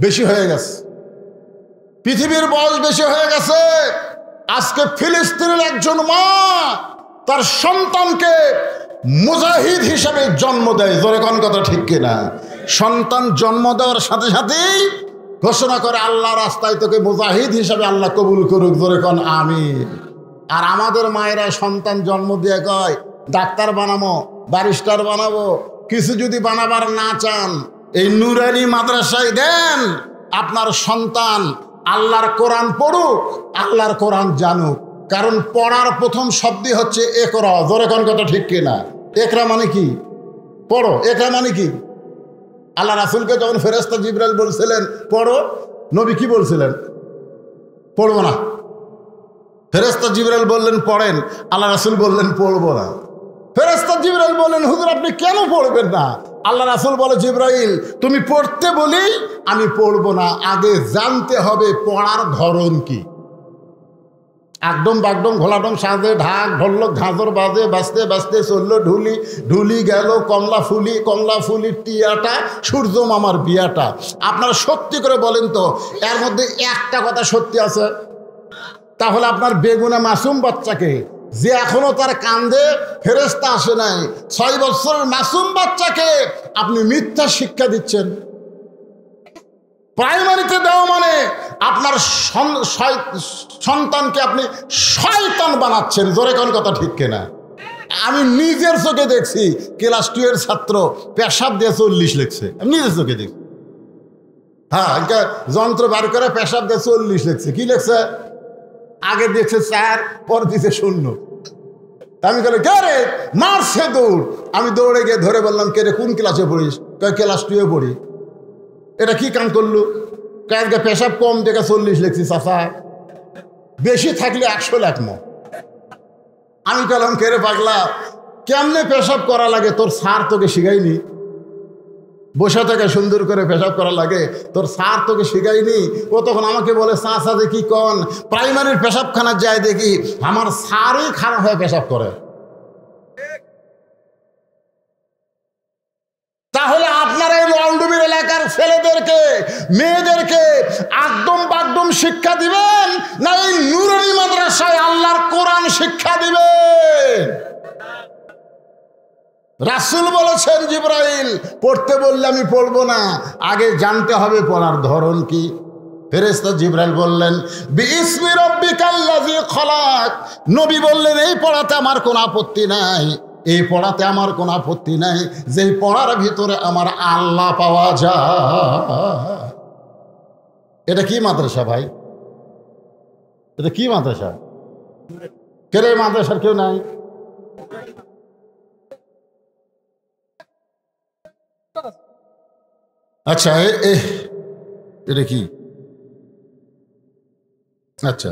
বেশি হয়ে গেছে, পৃথিবীর বয়স বেশি হয়ে গেছে। আজকে ফিলিস্তিনের একজন মা তার সন্তানকে মুজাহিদ হিসেবে জন্ম দেয়। জোরে কোন কথা ঠিক কিনা? সন্তান জন্ম দেওয়ার সাথে সাথেই ঘোষণা করে, আল্লাহ রাস্তায় তোকে মুজাহিদ হিসাবে আল্লাহ কবুল করুক। জোরে কোন আমিন। আর আমাদের মায়েরা সন্তান জন্ম দিয়ে কয়, ডাক্তার বানাবো, ব্যারিস্টার বানাবো। কিছু যদি বানাবার না চান, এই নুরানি মাদ্রাসায় দেন, আপনার সন্তান আল্লাহর কোরআন পড়ুক, আল্লাহর কোরআন জানুক। কারণ পড়ার প্রথম শব্দই হচ্ছে একরা। জোরে কোন কথা ঠিক কিনা? একরা মানে কি? পড়ো। একরা মানে কি? আল্লাহ রাসূলকে যখন ফেরেশতা জিবরাইল বলছিলেন পড়ো, নবী কি বলছিলেন? পড়বো না। ফেরেশতা জিবরাইল বললেন পড়েন, আল্লাহ রাসূল বললেন পড়বো না। ফেরেশতা জিবরাইল বললেন হুজুর আপনি কেন পড়বেন না? আল্লাহ রাসূল বলে, জিবরাইল তুমি পড়তে বলি আমি পড়বো না, আগে জানতে হবে পড়ার ধরন কি। একদম বাগডম ঘোলাডম সাজে ঢাক ঢোলক ঝাঁঝর বাজে, বাজতে বাজতে চললো ঢুলি, ঢুলি গেল কমলা ফুলি, কমলা ফুলির টিয়াটা, সূর্য মামার বিয়াটা। আপনারা সত্যি করে বলেন তো, এর মধ্যে একটা কথা সত্যি আছে? তাহলে আপনার বেগুনে মাসুম বাচ্চাকে, যে এখনো তার কান্দে ফেরেশতা আসে নাই, 6 বছরের মাসুম বাচ্চাকে আপনি মিথ্যা শিক্ষা দিচ্ছেন। প্রাইমারিতে দেওয়া মানে আপনার সন্তানকে আপনি শয়তান বানাচ্ছেন। জোরে কোন কথা ঠিক কিনা? আমি নিজের চোখে দেখছি, ক্লাস 2 এর ছাত্র পেশাব দিয়ে 40 লিখছে। আমি নিজের চোখে দেখছি। হ্যাঁ, যন্ত্র বার করে পেশাব দিয়ে 40 লিখছে। কি লিখছে? আগে দেখছে 4, পর দিছে 0। আমি বলে কে রে, মারছে দৌড়। আমি দৌড়ে গিয়ে ধরে বললাম, কে রে কোন ক্লাসে পড়িস? ক্লাস 2 এ পড়ি। এটা কি কাম করলু? কালকে পেশাব কম দেখে 40 লিখছি। চাচা বেশি থাকলে 100 লেখমো। আমি বললাম কে রে পাগলা, কেমনে পেশাব করা লাগে তোর স্যার তোকে শিখাইনি? বসে থেকে সুন্দর করে পেশাব করা লাগে, তোর স্যার তোকে শিখাইনি? ও তখন আমাকে বলে, চাচা দেখি কন প্রাইমারির পেশাবখানা যায় দেখি আমার স্যারই খারাপ হয়ে পেশাব করে। তাহলে আপনারা এই লন্ডুবির এলাকার ছেলেদেরকে মেয়েদেরকে একদম বাগদম শিক্ষা দিবেন, না এই নুরানি মাদ্রাসায় আল্লাহর কোরআন শিক্ষা দিবেন? রাসূল বলেছেন, জিবরাইল পড়তে বললে আমি পড়বো না, আগে জানতে হবে পড়ার ধরন কি। ফেরেশতা জিবরাইল বললেন, বিইসমি রাব্বিকাল্লাযী খলাক। নবী বললেন, এই পড়াতে আমার কোনো আপত্তি নাই, এই পড়াতে আমার কোনো আপত্তি নাই, যেই পড়ার ভিতরে আমার আল্লাহ পাওয়া যায়। এটা কি মাদ্রাসা ভাই? এটা কি মাদ্রাসা? কেন মাদ্রাসার কেউ নাই? আচ্ছা, এটা কি? আচ্ছা,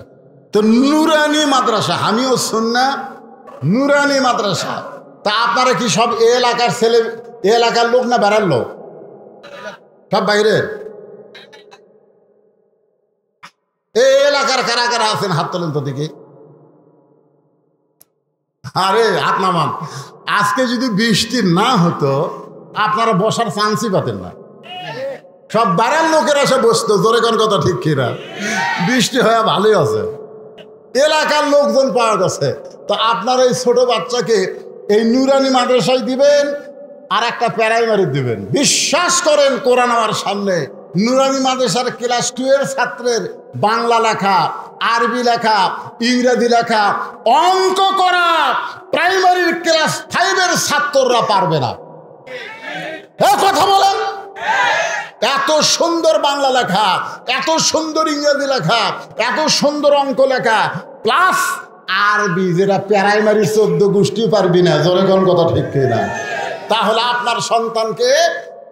তো নুরানি মাদ্রাসা, আমিও সুন্না নুরানি মাদ্রাসা। তা আপনারা কি সব এ এলাকার ছেলে, এ এলাকার লোক না বেড়ার লোক? সব বাইরের? এই এলাকার কারা কারা আছেন হাত তোলেন তো দেখি। আরে হাত নামান। আজকে যদি বৃষ্টি না হতো আপনারা বসার চান্সই পাতেন না। সব বাড়ার লোকেরা এসে বসতো। জোরে কোন কথা ঠিক কিনা? বৃষ্টি হয়ে ভালোই আছে, এলাকার লোকজন পাওয়া গেছে। তো আপনার এই ছোট বাচ্চাকে এই নুরানি মাদ্রাসায় দিবেন আর একটা প্রাইমারি দিবেন। বিশ্বাস করেন, কোরআন আমার সামনে নুরানি মাদ্রাসার ক্লাস 2 এর ছাত্রের বাংলা লেখা, আরবি লেখা, ইংরেজি লেখা, অঙ্ক করা প্রাইমারির ক্লাস 5 এর ছাত্ররা পারবে না। কথা বলেন। এত সুন্দর বাংলা লেখা, এত সুন্দর ইংরেজি লেখা, এত সুন্দর অঙ্ক লেখা, প্লাস আরবি, যেটা প্রাইমারি 14 গোষ্ঠী পারবি না। জোরে কোন কথা ঠিক কিনা? তাহলে আপনার সন্তানকে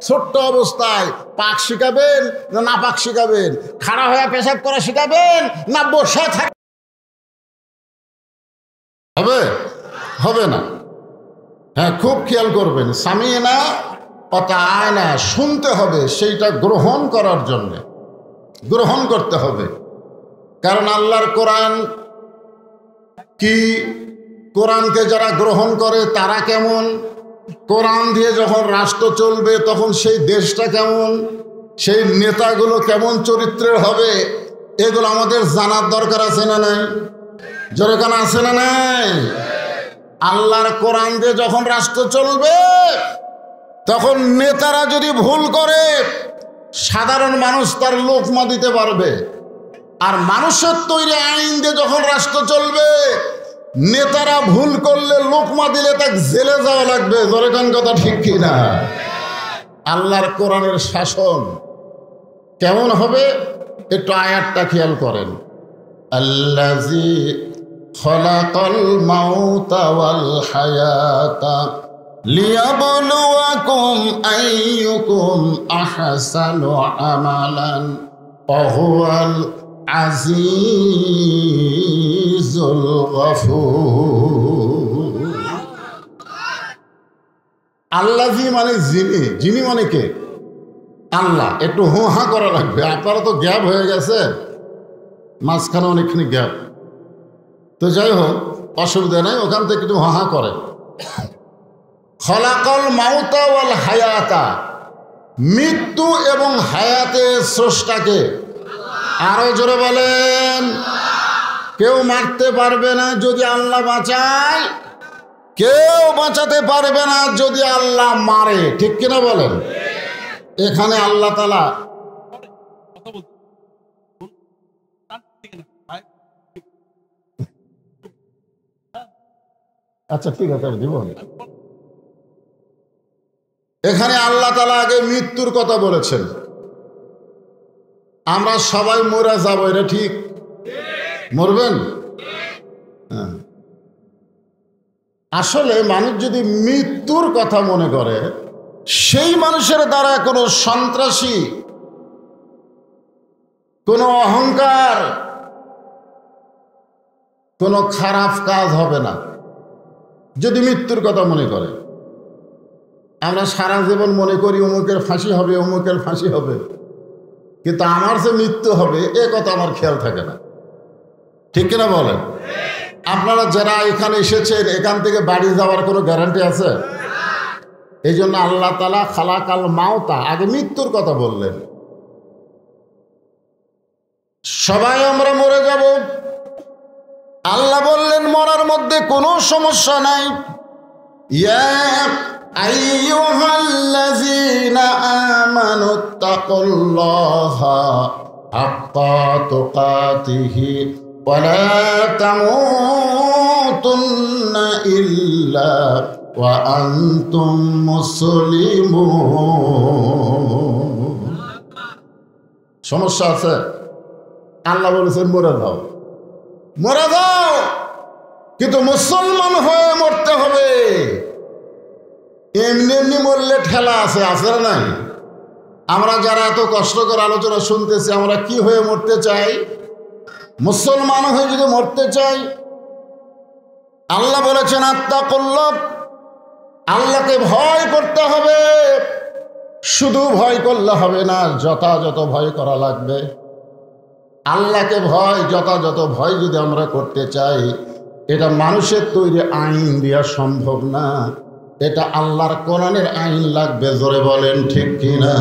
ছোট্ট অবস্থায় পাক শিখাবেন না না পাক শিখাবেন? খাড়া হয়ে পেশাব করা শিখাবেন না বসে থাক? হবে? হবে না। হ্যাঁ, খুব খেয়াল করবেন। সামিনা অতা আয়না, শুনতে হবে, সেইটা গ্রহণ করার জন্য গ্রহণ করতে হবে। কারণ আল্লাহর কোরআন কি কোরআনকে যারা গ্রহণ করে তারা কেমন, কোরআন দিয়ে যখন রাষ্ট্র চলবে তখন সেই দেশটা কেমন, সেই নেতাগুলো কেমন চরিত্রের হবে, এগুলো আমাদের জানার দরকার আছে না নাই? যেরকম আছে না নাই? আল্লাহর কোরআন দিয়ে যখন রাষ্ট্র চলবে তখন নেতারা যদি ভুল করে সাধারণ মানুষ তার লোকমা দিতে পারবে, আর মানুষের তৈরি আইন দিয়ে যখন রাষ্ট্র চলবে নেতারা ভুল করলে লোকমা দিলে তাকে জেলে যাওয়া লাগবে। যেরকম কথা ঠিক কিনা? আল্লাহর কোরআনের শাসন কেমন হবে একটু আয়াতটা খেয়াল করেন। আল্লাযী খালাকাল মাউতা ওয়াল হায়াতা লিয়াবলুয়াকুম আইয়ুকুম আহসানু আমালান ওয়া হুয়াল আজিজুল গফুর। আল্লাযী মানে যিনি, যিনি মানে কে? আল্লাহ। একটু হু হা করা লাগবে, আপনারা তো গ্যাপ হয়ে গেছে, মাঝখানে অনেকখানি গ্যাপ। তো যাই হোক, অসুবিধা নেই, ওখান থেকে একটু হা হা করে। খলাকল মাউতা ওয়াল হায়াতা, মৃত্যু এবং হায়াতের স্রষ্টাকে। আরো জোরে বলেন। কেউ মারতে পারবে না যদি আল্লাহ বাঁচায়, কেউ বাঁচাতে পারবে না যদি আল্লাহ মারে, ঠিক কিনা বলেন? এখানে আল্লাহ তাআলা আচ্ছা ঠিক আছে দিব। এখানে আল্লাহ তাআলা আগে মৃত্যুর কথা বলেছেন। আমরা সবাই মরে যাব, এটা ঠিক? মরবেন? হ্যাঁ। আসলে মানুষ যদি মৃত্যুর কথা মনে করে, সেই মানুষের দ্বারা কোনো সন্ত্রাসী, কোনো অহংকার, কোনো খারাপ কাজ হবে না যদি মৃত্যুর কথা মনে করে। আমরা সারা জীবন মনে করি অমুকের ফাঁসি হবে, অমুকের ফাঁসি হবে, কিন্তু আমার যে মৃত্যু হবে এ কথা আমার খেয়াল থাকে না, ঠিক কিনা বলেন? আপনারা যারা এখানে এসেছেন এখান থেকে বাড়ি যাওয়ার কোনো গ্যারান্টি আছে? এই জন্য আল্লাহ তাআলা খালাকাল মাউতা, আগে মৃত্যুর কথা বললেন। সবাই আমরা মরে যাব, আল্লাহ বললেন মরার মধ্যে কোনো সমস্যা নাই। ইয়া আইয়ুহাল্লাযীনা আমানুত্তাকুল্লাহা হাক্কা তুকাতিহি ওয়া লা তামুতুন্না ইল্লা ওয়া আনতুম মুসলিমুন। সমস্যা আছে? আল্লাহ বলেছেন মরে যাও, মরে যাও, কিন্তু মুসলমান হয়ে মরতে হবে। এমনি এমনি মরলে ঠেলা আছে, আছে না নাই? আমরা যারা এত কষ্ট করে আলোচনা শুনতেছি, আমরা কি হয়ে মরতে চাই? মুসলমান হয়ে যদি মরতে চাই, আল্লাহ বলেছেন আত্তাকুল্লাহ, আল্লাহকে ভয় করতে হবে। শুধু ভয় করলে হবে না, যথাযথ ভয় করা লাগবে। আল্লাহকে ভয়, যথাযথ ভয় যদি আমরা করতে চাই, এটা মানুষের তৈরি আইন দেওয়া সম্ভব না, এটা আল্লাহর কোরআনের আইন লাগবে। জোরে বলেন ঠিক কিনা?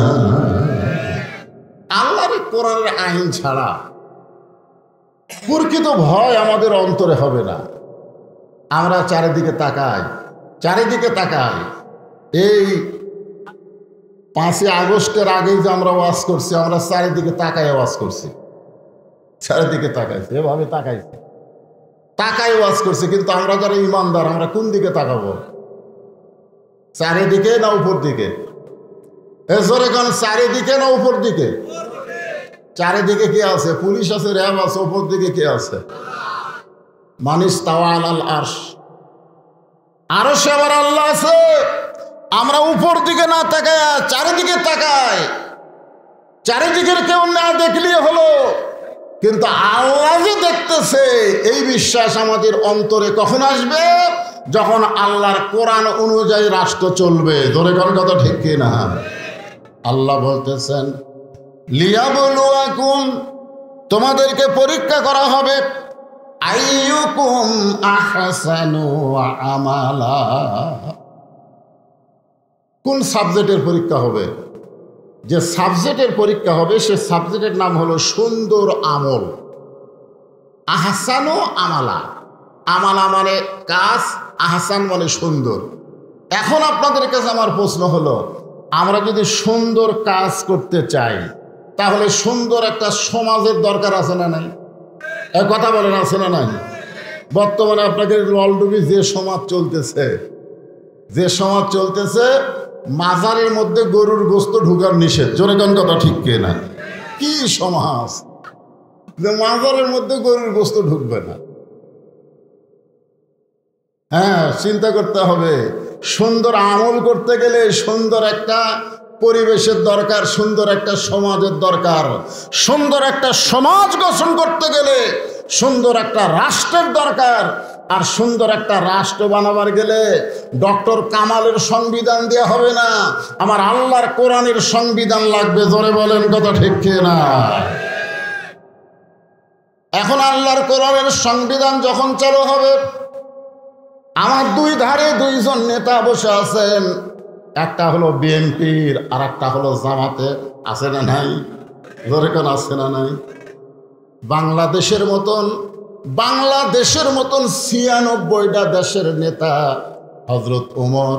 আল্লাহর কোরআনের আইন ছাড়া প্রকৃত ভয় আমাদের অন্তরে হবে না। আমরা চারিদিকে তাকাই, চারিদিকে তাকাই। এই 5ই আগস্টের আগেই যে আমরা ওয়াজ করছি, আমরা চারিদিকে তাকাই ওয়াজ করছি, চারিদিকে তাকাইছি, এভাবে তাকাইছি, তাকাই ওয়াজ করছি। কিন্তু আমরা যারা ইমানদার, আমরা কোন দিকে তাকাবো? চারিদিকে না উপর দিকে? জোরে কোন, চারিদিকে না উপর দিকে? চারিদিকে কে আছে? পুলিশ আছে, র্যাব আছে। উপর দিকে কে আছে? মানিস্তাওয়া আলাল আরশ, আরশে আবার আল্লাহ আছে। আমরা উপর দিকে না তাকাই, চারিদিকে তাকাই। চারিদিকের কেউ না দেখলেই হলো, কিন্তু আল্লাহ যে দেখতেছে এই বিশ্বাস আমাদের অন্তরে কখন আসবে? যখন আল্লাহর কোরআন অনুযায়ী রাষ্ট্র চলবে। ধরে কোন কথা ঠিক কিনা? আল্লাহ বলতেছেন লিয়াবলুয়াকুম, তোমাদেরকে পরীক্ষা করা হবে আইয়ুকুম আহসানু আমালা। কোন সাবজেক্টের পরীক্ষা হবে? যে সাবজেক্টের পরীক্ষা হবে সে সাবজেক্টের নাম হলো সুন্দর আমল। আহসানু আমালা, আমালা মানে কাজ, আহসান মানে সুন্দর। এখন আপনাদের কাছে আমার প্রশ্ন হলো, আমরা যদি সুন্দর কাজ করতে চাই তাহলে সুন্দর একটা সমাজের দরকার আছে না নাই? কথা বলেন, আছে না নাই? বর্তমানে আপনাদের ললডুবি যে সমাজ চলতেছে, মাজারের মধ্যে গরুর গোস্ত ঢুকার নিষেধ। জোরে কোন কথা ঠিক কে না? কি সমাজ যে মাজারের মধ্যে গরুর গোস্ত ঢুকবে না? হ্যাঁ, চিন্তা করতে হবে। সুন্দর আমল করতে গেলে সুন্দর একটা পরিবেশের দরকার, সুন্দর একটা সমাজের দরকার। সুন্দর একটা সমাজ গঠন করতে গেলে সুন্দর একটা রাষ্ট্রের দরকার। আর সুন্দর একটা রাষ্ট্র বানাবার গেলে ডক্টর কামালের সংবিধান দেওয়া হবে না, আমার আল্লাহর কোরআনের সংবিধান লাগবে। জোরে বলেন কথা ঠিক না? এখন আল্লাহর কোরআনের সংবিধান যখন চালু হবে, আমার দুই ধারে দুইজন নেতা বসে আছেন, একটা হলো বিএনপির আর একটা হলো জামাতে। আছে না নাই? জোরে কোন আছে না নাই? বাংলাদেশের মতন ৯৬টা দেশের নেতা হযরত ওমর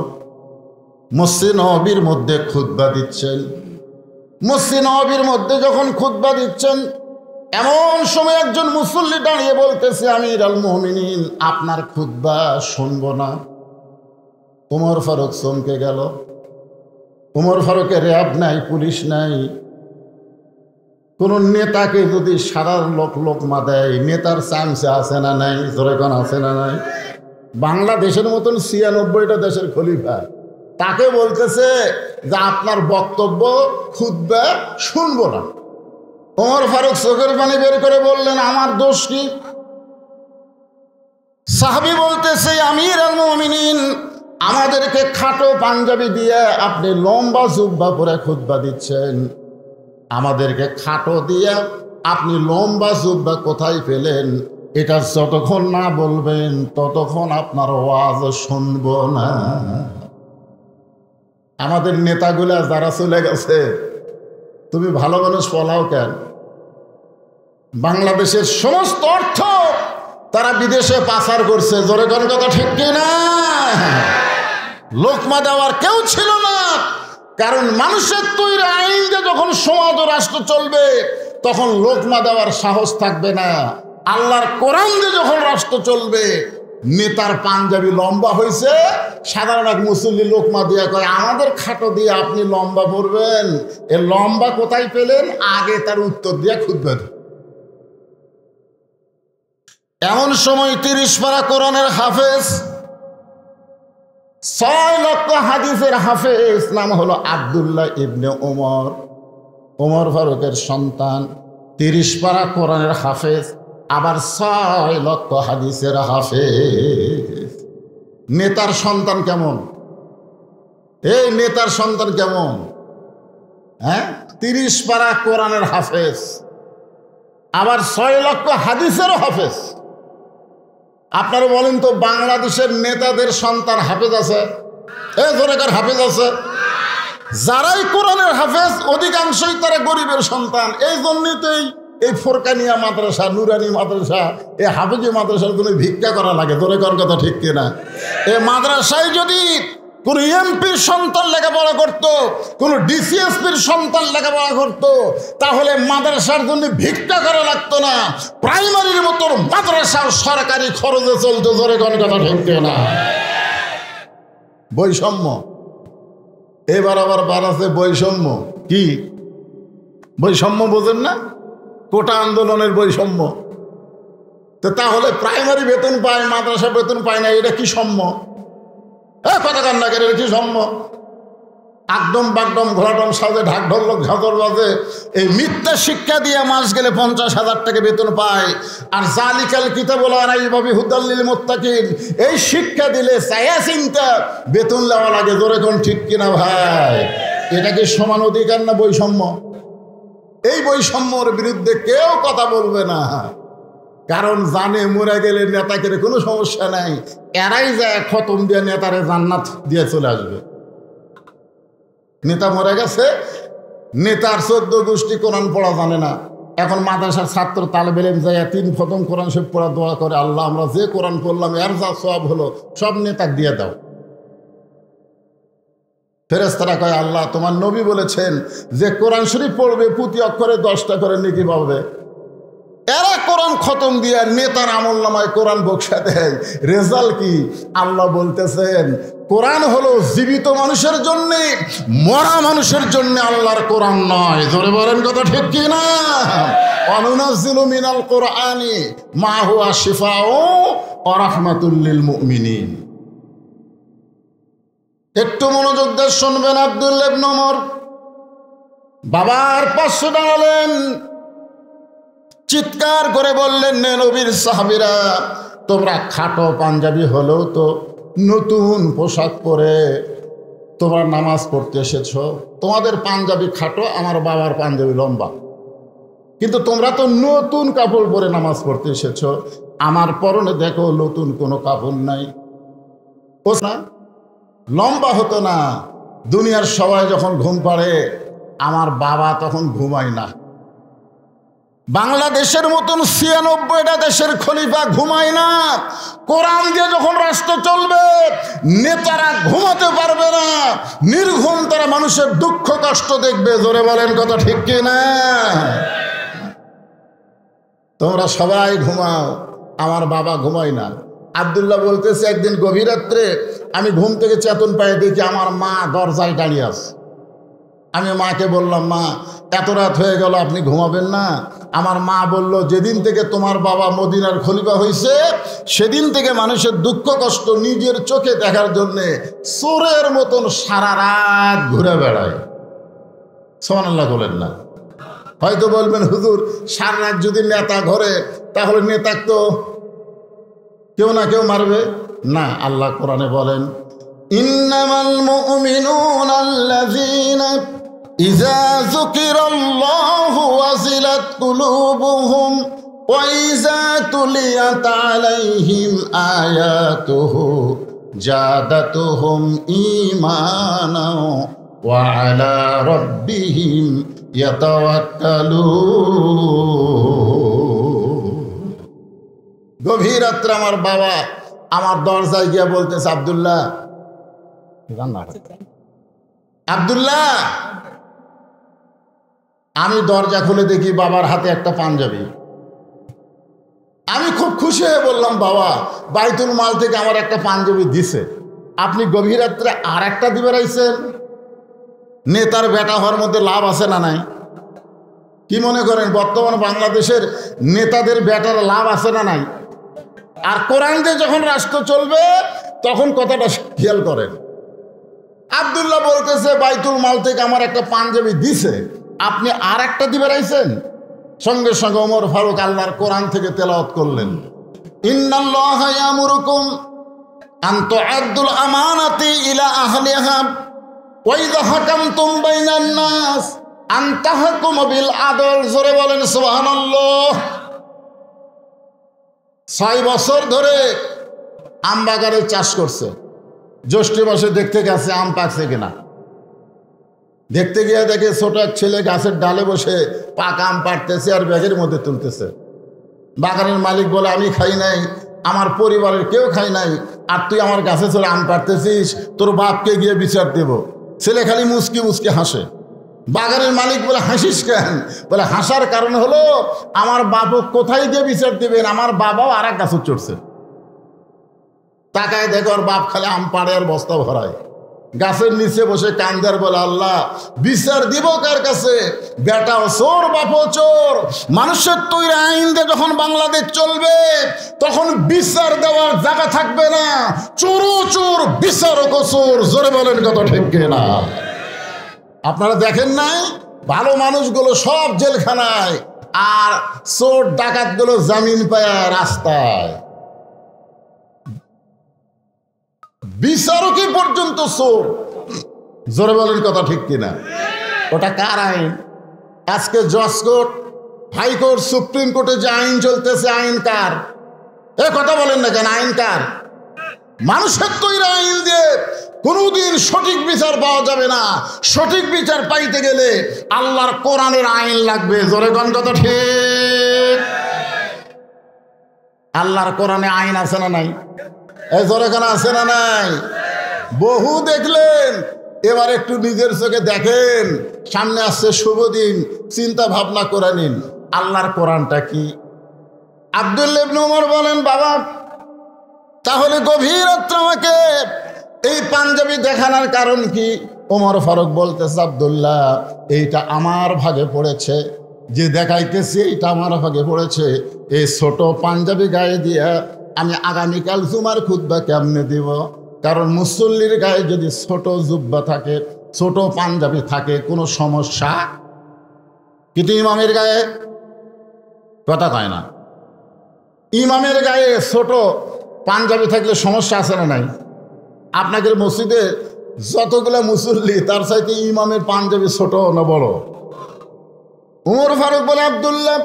মসজিদ নববীর মধ্যে খুতবা দিচ্ছেন। মসজিদ নববীর মধ্যে যখন খুতবা দিচ্ছেন, এমন সময় একজন মুসল্লি দাঁড়িয়ে বলতেছে, আমির আল মুমিনিন, আপনার খুতবা শুনবো না। ওমর ফারুক চমকে গেল। ওমর ফারুকের র্যাব নাই, পুলিশ নাই। কোন নেতাকে যদি সাধারণ লোকমা দেয়, নেতার চান্স আছে না নাই? জোরে কোন আছে না নাই? বাংলাদেশের মতন ৯৬টা দেশের খলিফা তাকে বলতেছে যে আপনার বক্তব্য খুতবা শুনবো না। ওমর ফারুক চোখের পানি বের করে বললেন, আমার দোষ কি? সাহাবী বলতেছে, আমির আল মুমিনিন, আমাদেরকে খাটো পাঞ্জাবি দিয়ে আপনি লম্বা জুব্বা পরে খুতবা দিচ্ছেন। আমাদেরকে খাটো দিয়ে আপনি লম্বা জুব্বা কোথায় পেলেন? এটা যতক্ষণ না বলবেন ততক্ষণ আপনার ওয়াজ শুনব না। আমাদের নেতাগুলা যারা চলে গেছে, তুমি ভালো মানুষ পলাও কেন? বাংলাদেশের সমস্ত অর্থ তারা বিদেশে পাচার করছে। জোরে কোন কথা ঠিক কিনা? লোকমা দেওয়ার কেউ ছিল না, কারণ মানুষের তৈরি আইন যে যখন সমাজ ও রাষ্ট্র চলবে তখন লোকমা দেওয়ার সাহস থাকবে না। আল্লাহর কোরআন যে যখন রাষ্ট্র চলবে, নেতার পাঞ্জাবি লম্বা হয়েছে, সাধারণ এক মুসল্লি লোকমা দিয়া কয়, আমাদের খাটো দিয়ে আপনি লম্বা পড়বেন, এ লম্বা কোথায় পেলেন? আগে তার উত্তর দিয়া খুতবা দেন। এমন সময় ৩০ পারা কোরআনের হাফেজ, ৬ লক্ষ হাদিসের হাফেজ, নাম হলো আব্দুল্লাহ ইবনে ওমর, ওমর ফারুকের সন্তান, ৩০ পারা কোরআনের হাফেজ, আবার ৬ লক্ষ হাদিসের হাফেজ। নেতার সন্তান কেমন? এই নেতার সন্তান কেমন? হ্যাঁ, ৩০ পারা কোরআনের হাফেজ, আবার ৬ লক্ষ হাদিসেরও হাফেজ। আপনারা বলেন তো, বাংলাদেশের নেতাদের সন্তান হাফেজ আছে? জোরেকার হাফেজ আছে? যারাই কোরআনের হাফেজ অধিকাংশই তারা গরিবের সন্তান। এই জন্যই তো এই ফোরকানিয়া মাদ্রাসা, নুরানি মাদ্রাসা, এই হাফেজি মাদ্রাসার জন্য ভিক্ষা করা লাগে। জোরেকার কথা ঠিক কিনা? এই মাদ্রাসায় যদি কোন এমপির সন্তান লেখাপড়া করত, কোন ডিসিএসপির সন্তান লেখাপড়া করত, তাহলে মাদ্রাসার জন্য ভিক্ষা করা লাগতো না। প্রাইমারির মতো মাদ্রাসার সরকারি খরচে চলতো। জোরে কোন কথা ঠিক না? বৈষম্য এবার আবার বাড়াচ্ছে। বৈষম্য কি? বৈষম্য বোঝেন না? কোটা আন্দোলনের বৈষম্য। তো তাহলে প্রাইমারি বেতন পায়, মাদ্রাসা বেতন পায় না, এটা কি সম্য? কথা কান্না করে, কি সম্য? একদম বাগডম ঘোড়াডম সাজে, ঢাক ঢোলক ঝাঁঝর বাজে, এই মিথ্যা শিক্ষা দিয়ে মাস গেলে ৫০,০০০ টাকা বেতন পায়। আর জালিকাল কিতাবুল রাইবা ফিহি হুদাল লিল মুত্তাকিন, এই শিক্ষা দিলে চায়া চিন্তা বেতন দেওয়া লাগে। জোরে কোন ঠিক কিনা ভাই? এটা কি সমান অধিকার না বৈষম্য? এই বৈষম্যর বিরুদ্ধে কেউ কথা বলবে না। কারণ জানে মরে গেলে নেতাকে কোনো সমস্যা নাই, এরাই যায় খতম দিয়ে নেতারে জান্নাত দিয়ে চলে আসবে। নেতা মরে গেছে, নেতার 14 গোষ্ঠী কোরআন পড়া জানে না। এখন মাদ্রাসার ছাত্র তালেবে ইলম যায় 3 খতম কোরআন শরীফ পড়া দোয়া করে, আল্লাহ আমরা যে কোরআন পড়লাম এর যা সওয়াব হলো সব নেতাকে দিয়ে দাও। ফেরেশতারা কয়, আল্লাহ তোমার নবী বলেছেন যে কোরআন শরীফ পড়বে প্রতি অক্ষরে 10টা করে নেকি পাবে। এরা কোরআন খতম দিয়ে নেতার আমল নামায় কোরআন বক্সা দেয়, রেজাল্ট কি? আল্লাহ বলতেছেন কোরআন হলো জীবিত মানুষের জন্য, মরা মানুষের জন্য আল্লাহর কোরআন নয়। জোরে বলেন কথা ঠিক কি না? অনুনাজ্জিলু মিনাল কোরআনি মা হুয়া শিফাউ ওয়া রাহমাতুল লিল মুমিনিন। একটু মনোযোগ দিয়ে শুনবেন। আব্দুল্লাহ ইবনে ওমর বাবার পাশে দাঁড়ালেন, চিৎকার করে বললেন, নে নবীর সাহাবীরা, তোমরা খাটো পাঞ্জাবি হলেও তো নতুন পোশাক পরে তোমরা নামাজ পড়তে এসেছ। তোমাদের পাঞ্জাবি খাটো, আমার বাবার পাঞ্জাবি লম্বা, কিন্তু তোমরা তো নতুন কাপড় পরে নামাজ পড়তে এসেছ। আমার পরনে দেখো নতুন কোনো কাপড় নাই। না লম্বা হতো না। দুনিয়ার সবাই যখন ঘুম পাড়ে আমার বাবা তখন ঘুমায় না। বাংলাদেশের মতন 96টা দেশের খলিফা ঘুমায় না। কোরআন দিয়ে যখন রাষ্ট্র চলবে নেতারা ঘুমাতে পারবে না, নির্ঘুম তারা মানুষের দুঃখ কষ্ট দেখবে। জোরে বলেন কথা ঠিক কি না? তোমরা সবাই ঘুমাও, আমার বাবা ঘুমায় না। আব্দুল্লাহ বলতেছে, একদিন গভীর রাত্রে আমি ঘুম থেকে চেতন পাই, দেখি আমার মা দরজায় দাঁড়িয়ে আছে। আমি মাকে বললাম, মা এত রাত হয়ে গেল, আপনি ঘুমাবেন না? আমার মা বলল, যেদিন থেকে তোমার বাবা মদিনার খলিফা হয়েছে সেদিন থেকে মানুষের দুঃখ কষ্ট নিজের চোখে দেখার জন্যে চোরের মতন সারা রাত ঘুরে বেড়ায়। সুবহানাল্লাহ বলেন না? হয়তো বলবেন, হুজুর সারা রাত যদি নেতা ঘরে, তাহলে নেতাকে তো কেউ না কেউ মারবে না। আল্লাহ কোরআনে বলেন, ইন্নামাল মুমিনুনা আল্লাযীনা ইযা যুকিরাল্লাহু ওয়াজিলাত কুলুবুহুম ওয়া ইযা তুলিয়াত আলাইহিম আয়াতুহু জাদাতুহুম ঈমানাও ওয়া আলা রাব্বিহিম ইয়াতাওয়াক্কালুন। গভীর রাত্রে আমার বাবা আমার দরজায় গিয়া বলতেছে, আব্দুল্লাহ, আব্দুল্লাহ। আমি দরজা খুলে দেখি বাবার হাতে একটা পাঞ্জাবি। আমি খুব খুশি হয়ে বললাম, বাবা বাইতুল মাল থেকে আমার একটা পাঞ্জাবি দিছে, আপনি গভীর রাত্রে আর একটা দিবে রাইছেন। নেতার বেটা হওয়ার মধ্যে লাভ আছে না নাই? কি মনে করেন বর্তমান বাংলাদেশের নেতাদের বেটার লাভ আছে না নাই? আর কোরআন দিয়ে যখন রাষ্ট্র চলবে তখন কথাটা খেয়াল করেন। আব্দুল্লাহ বলতেছে, বাইতুল মাল থেকে আমার একটা পাঞ্জাবি দিছে, আপনি আর একটা দিবে রাইছেন। সঙ্গে সঙ্গে ওমর ফারুক আল্লাহর কোরআন থেকে তেলাওয়াত করলেন, ইন্নাল্লাহা ইয়ামুরুকুম আন তুআদ্দুল আমানাতি ইলা আহলিহা ওয়া ইযা হাকামতুম বাইনান নাস আন তাহকুমু বিল আদল। জোরে বলেন সুবহানাল্লাহ। 6 বছর ধরে আম বাগানের চাষ করছে। জ্যৈষ্ঠ মাসে দেখতে গেছে আম পাকছে কিনা। দেখতে গিয়ে দেখে ছোট এক ছেলে গাছের ডালে বসে পাকা আম পাড়তেছে আর ব্যাগের মধ্যে তুলতেছে। বাগানের মালিক বলে, আমি খাই নাই, আমার পরিবারের কেউ খাই নাই, আর তুই আমার গাছে চলে আম পাড়তেছিস, তোর বাপকে গিয়ে বিচার দেব। ছেলে খালি মুচকি মুচকি হাসে। বাগানের মালিক বলে, হাসিস কেন? বলে, হাসার কারণ হলো আমার বাপও কোথায় গিয়ে বিচার দেবেন, আমার বাবাও আর এক গাছে চড়ছে। তাকায় দেখো ওর বাপ খালি আম পাড়ে আর বস্তা ভরায়। গাছের নিচে বসে কান্দার বলে, আল্লাহ বিচার দিব কার কাছে? বেটাও চোর, বাপও চোর। মানুষের তৈরি আইন দিয়ে যখন বাংলাদেশ চলবে তখন বিচার দেওয়ার জায়গা থাকবে না। চোরও চোর, বিচারকও চোর। জোরে বলেন কত ঠিক না? আপনারা দেখেন নাই, ভালো মানুষগুলো সব জেলখানায় আর চোর ডাকাতগুলো জামিন পায় রাস্তায়। বিচারকই পর্যন্ত চোর। জোরে বলেন কথা ঠিক কিনা? ওটা কার আইন? আজকে জজ কোর্ট হাইকোর্ট সুপ্রিম কোর্টে যে আইন চলতেছে, আইন কার? এ কথা বলেন না কেন? আইন কার? মানুষের তৈরি আইন দিয়ে কোনোদিন সঠিক বিচার পাওয়া যাবে না। সঠিক বিচার পাইতে গেলে আল্লাহর কোরআনের আইন লাগবে। জোরে কোন কথা ঠিক? আল্লাহর কোরআনে আইন আছে না নাই? এই জোরে কোন আছে না নাই? বহু দেখলেন, এবার একটু নিজের চোখে দেখেন। সামনে আসছে শুভ দিন, চিন্তা ভাবনা করে নিন আল্লাহর কোরআনটা কি। আব্দুল্লাহ ইবনে ওমর বলেন, বাবা তাহলে গভীর রাত্রে আমাকে এই পাঞ্জাবি দেখানোর কারণ কি? ওমর ফারুক বলতেছে, আব্দুল্লাহ এইটা আমার ভাগে পড়েছে, যে দেখাইতেছি এইটা আমার ভাগে পড়েছে। এই ছোট পাঞ্জাবি গায়ে দিয়া আমি আগামীকাল জুমার খুতবা কেমনে দিব? কারণ মুসল্লির গায়ে যদি ছোট জুব্বা থাকে, ছোট পাঞ্জাবি থাকে, কোনো সমস্যা? কিন্তু ইমামের গায়ে কথা কয় না। ইমামের গায়ে ছোট পাঞ্জাবি থাকলে সমস্যা আছে না নাই? আপনাদের মসজিদে যতগুলো মুসল্লি, তার চাইতে ইমামের পাঞ্জাবি ছোট না বড়? উমর ফারুক বলে, আব্দুল্লাহ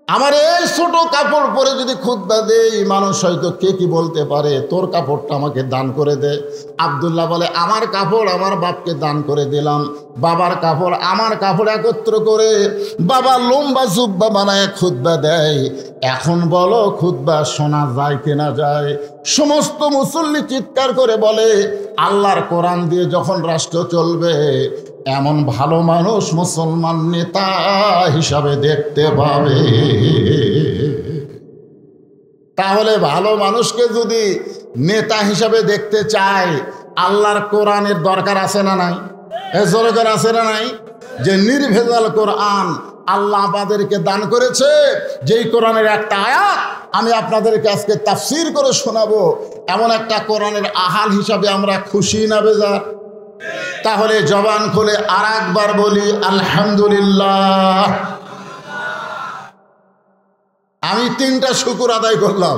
আমার এই ছোট কাপড় পরে যদি খুতবা দেই, মানুষ হয়তো কে কি বলতে পারে, তোর কাপড়টা আমাকে দান করে দে। আব্দুল্লাহ বলে, আমার কাপড় আমার বাপকে দান করে দিলাম, বাবার কাপড় আমার কাপড় একত্র করে বাবা লম্বা জুব্বা বানায় খুতবা দেয়। এখন বলো খুতবা শোনা যায় কিনা যায়? সমস্ত মুসল্লি চিৎকার করে বলে, আল্লাহর কোরআন দিয়ে যখন রাষ্ট্র চলবে, এমন ভালো মানুষ মুসলমান নেতা হিসাবে দেখতে পাবে। তাহলে ভালো মানুষকে যদি নেতা হিসাবে দেখতে চায়, আল্লাহর কোরআনের দরকার আছে না নাই? দরকার আছে না নাই? যে নির্ভেজাল কোরআন আল্লাহ আমাদেরকে দান করেছে, যেই কোরআনের একটা আয়াত আমি আপনাদেরকে আজকে তাফসীর করে শোনাবো, এমন একটা কোরআনের আহাল হিসাবে আমরা খুশি না বেজার? তাহলে জবান খুলে আর একবার বলি আলহামদুলিল্লাহ। আমি তিনটা শুকর আদায় করলাম।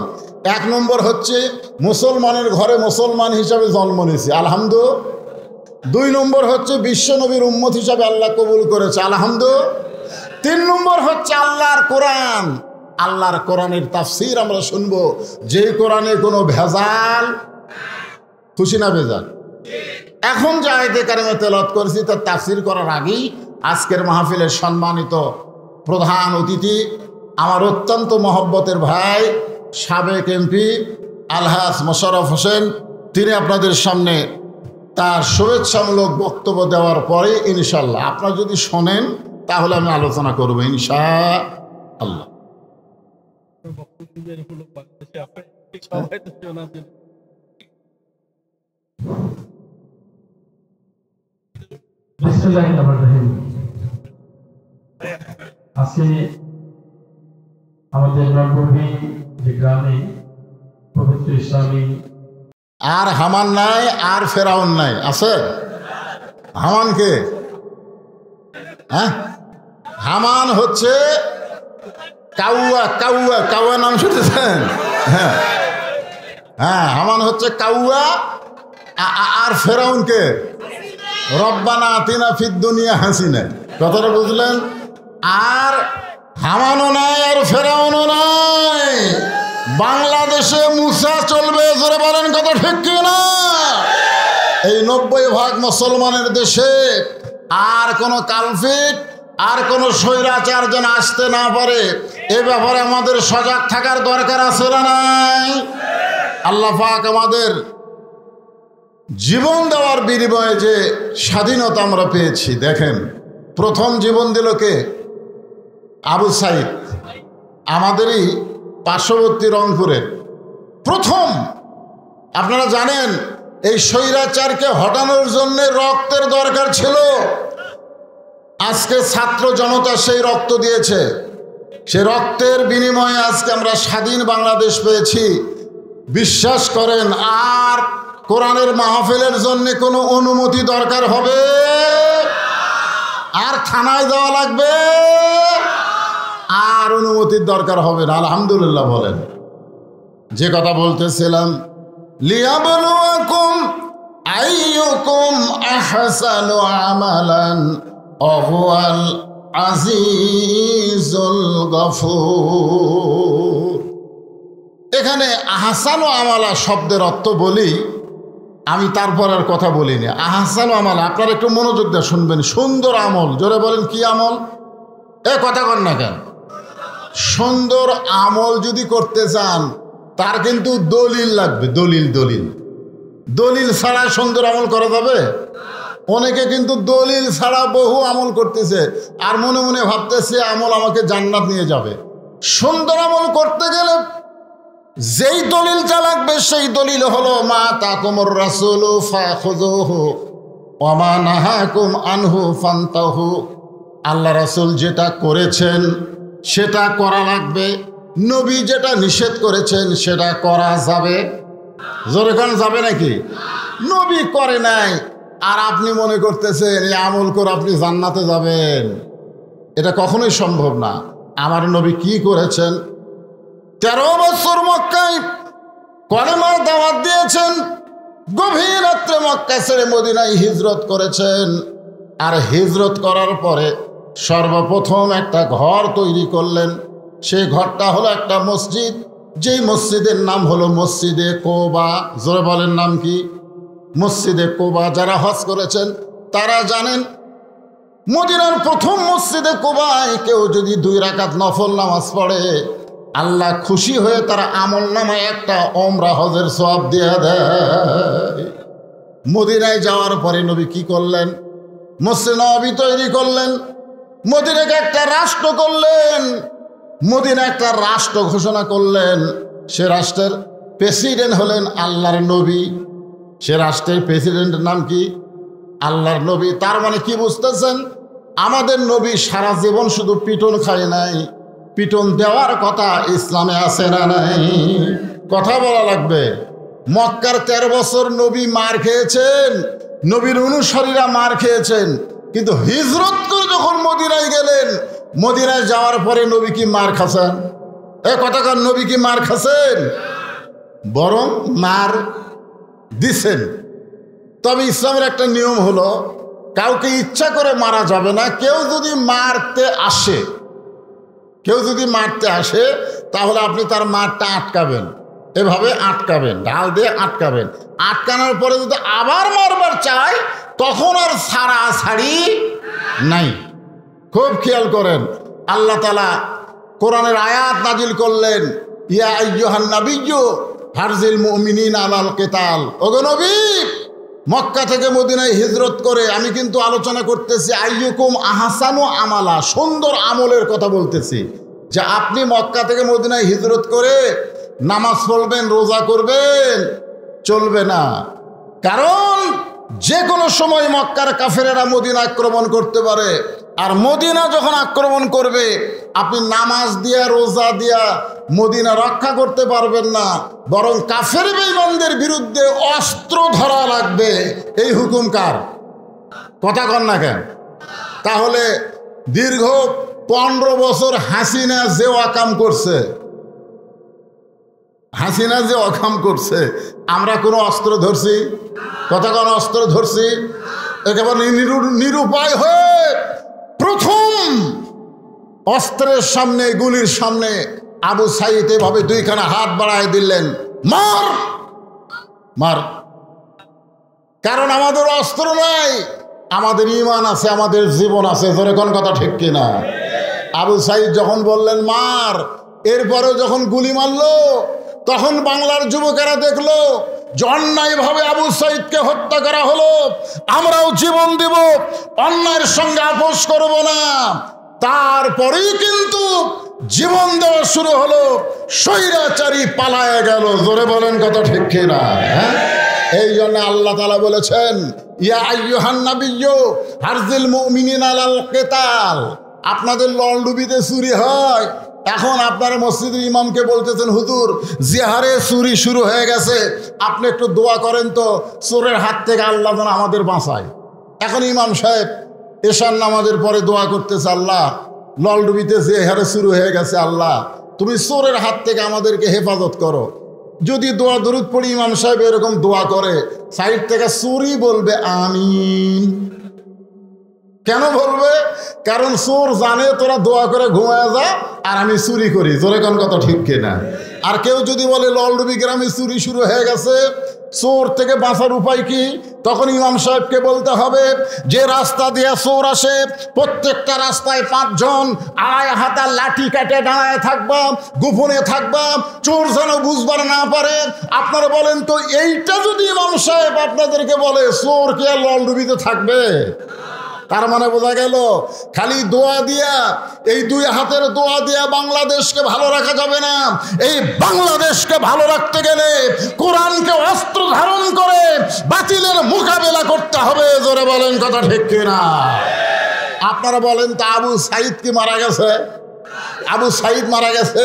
এক নম্বর হচ্ছে মুসলমানের ঘরে মুসলমান হিসাবে জন্ম নিয়েছি, আলহামদুলিল্লাহ। দুই নম্বর হচ্ছে বিশ্ব নবীর উম্মত হিসাবে আল্লাহ কবুল করেছে, আলহামদুলিল্লাহ। তিন নম্বর হচ্ছে আল্লাহর কোরআন, আল্লাহর কোরআনের তাফসীর আমরা শুনবো, যে কোরআনে কোনো ভেজাল। খুশি না বেজাল? এখন যে আয়াতে কারিমা তেলাওয়াত করেছি তার তাফসীর করার আগেই আজকের মাহফিলের সম্মানিত প্রধান অতিথি, আমার অত্যন্ত মহব্বতের ভাই, সাবেক এমপি আলহাজ মোশাররফ হোসেন, তিনি আপনাদের সামনে তার শুভেচ্ছামূলক বক্তব্য দেওয়ার পরে ইনশাআল্লাহ আপনারা যদি শোনেন তাহলে আমি আলোচনা করবো ইনশাআল্লাহ। আজকে আমাদের নববী যে গ্রামে পবিত্র ইসলামী আর হামান নাই, আর ফেরাউন নাই, আছে? হামান কে? হ্যাঁ, হামান হচ্ছে কাউয়া। কাউয়া, কাউয়া নাম শুনেছেন? হ্যাঁ হ্যাঁ, হামান হচ্ছে কাউয়া। আর ফেরাউন কে? রব্বানা আতিনা ফিদ দুনিয়া হাসিনা। কথাটা বুঝলেন? আর হামানও নাই, আর ফেরাউনও নাই। বাংলাদেশে মুসা চলবে, জোরে বলেন কথা ঠিক কি না? এই 90% মুসলমানের দেশে আর কোনো কালফিট, আর কোনো স্বৈরাচার যেন আসতে না পারে, এ ব্যাপারে আমাদের সজাগ থাকার দরকার আছে না নাই? আল্লাহ পাক আমাদের জীবন দেওয়ার বিনিময়ে যে স্বাধীনতা আমরা পেয়েছি, দেখেন প্রথম জীবন দিল কে? আবু সাইদ, আমাদেরই পার্শ্ববর্তী রংপুরের প্রথম। আপনারা জানেন এই স্বৈরাচারকে হটানোর জন্য রক্তের দরকার ছিল। আজকে ছাত্র জনতা সেই রক্ত দিয়েছে, সে রক্তের বিনিময়ে আজকে আমরা স্বাধীন বাংলাদেশ পেয়েছি। বিশ্বাস করেন, আর কোরআনের মাহফিলের জন্য কোনো অনুমতি দরকার হবে? আর থানায় যাওয়া লাগবে? আর অনুমতির দরকার হবে না। আলহামদুলিল্লাহ বলেন। যে কথা বলতেছিলাম, লিয়াবলুয়াকুম আইয়ুকুম আহসানু আমালান ওয়া হুয়াল আজিজুল গফুর। এখানে আহসান ও আমালা শব্দের অর্থ বলি, আমি তারপর আর কথা বলিনি। আহসান ও আমালা, আপনারা একটু মনোযোগ দিয়ে শুনবেন। সুন্দর আমল, জোরে বলেন কি আমল? কথা কন না কেন? সুন্দর আমল যদি করতে চান তার কিন্তু দলিল লাগবে। দলিল দলিল দলিল ছাড়া সুন্দর আমল করা যাবে? অনেকে কিন্তু দলিল ছাড়া বহু আমল করতেছে আর মনে মনে ভাবতেছে আমল আমাকে জান্নাত নিয়ে যাবে। সুন্দর আমল করতে গেলে যেই দলিলটা লাগবে সেই দলিল হলো মা তাকুমুর রাসূলু ফাখুযুহু ওয়া মা নাহাকুম আনহু ফান্তাহু। আল্লাহ রাসূল যেটা করেছেন সেটা করা লাগবে, নবী যেটা নিষেধ করেছেন সেটা করা যাবে। জোরে কোন যাবে নাকি? নবী করে নাই আর আপনি মনে করতেছেন এই আমল করে আপনি জান্নাতে যাবেন, এটা কখনোই সম্ভব না। আমার নবী কি করেছেন? 13 বছর মক্কায় কলেমার দাওয়াত দিয়েছেন, গভীর রাত্রে মক্কা ছেড়ে মদিনায় হিজরত করেছেন। আর হিজরত করার পরে সর্বপ্রথম একটা ঘর তৈরি করলেন। সেই ঘরটা হলো একটা মসজিদ, যেই মসজিদের নাম হলো মসজিদে কোবা। জোরে বলেন নাম কি? মসজিদে কোবা। যারা হজ করেছেন তারা জানেন মদিনার প্রথম মসজিদে কোবায় কেউ যদি 2 রাকাত নফল নামাজ পড়ে আল্লাহ খুশি হয়ে তার আমল নামায় একটা ওমরা হজের সওয়াব দিয়ে দেয়। মদিনায় যাওয়ার পরে নবী কি করলেন? মসজিদ নববী তৈরি করলেন, মদিনাকে একটা রাষ্ট্র করলেন, মদিনা একটা রাষ্ট্র ঘোষণা করলেন। সে রাষ্ট্রের প্রেসিডেন্ট হলেন আল্লাহর নবী। সে রাষ্ট্রের প্রেসিডেন্টের নাম কি? আল্লাহর নবী। তার মানে কি বুঝতেছেন? আমাদের নবী সারা জীবন শুধু পিটন খায় নাই, পিটন দেওয়ার কথা ইসলামে আছে না নাই? কথা বলা লাগবে। মক্কার 13 বছর নবী মার খেয়েছেন, নবীর অনুসারীরা মার খেয়েছেন, কিন্তু হিজরত করে যখন মদিনায় গেলেন, মদিনায় যাওয়ার পরে নবী কি মার খাচ্ছেন? কথাকার নবী কি মার খাচ্ছেন? বরং মার দিছেন। তবে ইসলামের একটা নিয়ম হলো কাউকে ইচ্ছা করে মারা যাবে না। কেউ যদি মারতে আসে তাহলে আপনি তার মারটা আটকাবেন, এভাবে আটকাবেন, ঢাল দিয়ে আটকাবেন। আটকানোর পরে যদি আবার মারবার চায় তখন আর ছাড়াছাড়ি নাই। খুব খেয়াল করেন, আল্লাহ তাআলা কোরআনের আয়াত নাজিল করলেন, ইয়া আইয়ুহান নাবিয়্যু হারজিল মুমিনিনা আলাল কিতাল। ওগো নবী, মক্কা থেকে মদিনায় হিজরত করে আমি কিন্তু আলোচনা করতেছি আইয়ুকুম আহসানু আমালা, সুন্দর আমলের কথা বলতেছি। যে আপনি মক্কা থেকে মদিনায় হিজরত করে নামাজ পড়বেন, রোজা করবেন, চলবে না। কারণ যে কোনো সময় মক্কার কাফেরেরা মদিনা আক্রমণ করতে পারে। আর মদিনা যখন আক্রমণ করবে আপনি নামাজ দিয়া রোজা দিয়া মদিনা রক্ষা করতে পারবেন না, বরং কাফের বেঈমানদের বিরুদ্ধে অস্ত্র ধরা লাগবে। এই হুকুম কার? কথা কন না কেন? তাহলে দীর্ঘ 15 বছর হাসিনা যে অকাম করছে, আমরা কোনো অস্ত্র ধরছি? কথা কন, অস্ত্র ধরছি? একেবারে নিরুপায় হয়ে প্রথম অস্ত্রের সামনে, গুলির সামনে আবু সাইদ এভাবে 2খানা হাত বাড়ায় দিলেন, মার মার। কারণ আমাদের অস্ত্র নাই, আমাদের ঈমান আছে, আমাদের জীবন আছে। ধরে কোন কথা ঠিক কিনা? আবু সাইদ যখন বললেন মার, এরপরেও যখন গুলি মারলো তখন বাংলার যুবকেরা দেখলো অন্যায়ভাবে আবু সাইদকে হত্যা করা হলো, আমরাও জীবন দেব, অন্যায়ের সঙ্গে আপোষ করব না। তারপরেই কিন্তু জীবন দেওয়া শুরু হলো, স্বৈরাচারী পালায় গেল। জোরে বলেন কথা ঠিক কিনা? এই জন্য আল্লাহ তাআলা বলেছেন, ইয়া আইয়ুহান নাবিয়্যু হারজিল মুমিনিনা আলাল কিতাল। আপনাদের লন্ডুবিতে চুরি হয়, এখন আপনারা মসজিদের ইমামকে বলতেছেন, হুজুর জিহারে চুরি শুরু হয়ে গেছে, আপনি একটু দোয়া করেন তো চোরের হাত থেকে আল্লাহ যেন আমাদের বাঁচায়। এখন ইমাম সাহেব এশার নামাজের পরে দোয়া করতেছে, আল্লাহ ললডুবিতে জিহারে শুরু হয়ে গেছে, আল্লাহ তুমি চোরের হাত থেকে আমাদেরকে হেফাজত করো। যদি দোয়া দরুদ পড়ি ইমাম সাহেব এরকম দোয়া করে, সাইড থেকে চুরি বলবে আমিন। কেন বলবে? কারণ চোর জানে তোরা দোয়া করে ঘুমায় যা আর আমি চুরি করি। জোরে কোন কথা ঠিক কিনা? আর কেউ যদি বলে ললডুবি গ্রামে চুরি শুরু হয়ে গেছে, চোর থেকে বাঁচার উপায় কি? তখন ইমাম সাহেবকে বলতে হবে যে রাস্তা দিয়ে চোর আসে প্রত্যেকটা রাস্তায় 5 জন আড়াই হাতা লাঠি কাটে দাঁড়ায় থাকবা, গোপনে থাকবা, চোর যেন বুঝবার না পারে। আপনারা বলেন তো, এইটা যদি ইমাম সাহেব আপনাদেরকে বলে, চোর কি আর ললডুবিতে থাকবে? তার মানে বোঝা গেল খালি দোয়া দিয়া, এই 2 হাতের দোয়া দিয়া বাংলাদেশকে ভালো রাখা যাবে না। এই বাংলাদেশকে ভালো রাখতে গেলে কোরআনকে অস্ত্র ধারণ করে বাতিলের মোকাবেলা করতে হবে। জোরে বলেন কথা ঠিক কিনা? আপনারা বলেন তো, আবু সাইদ কি মারা গেছে? আবু সাইদ মারা গেছে।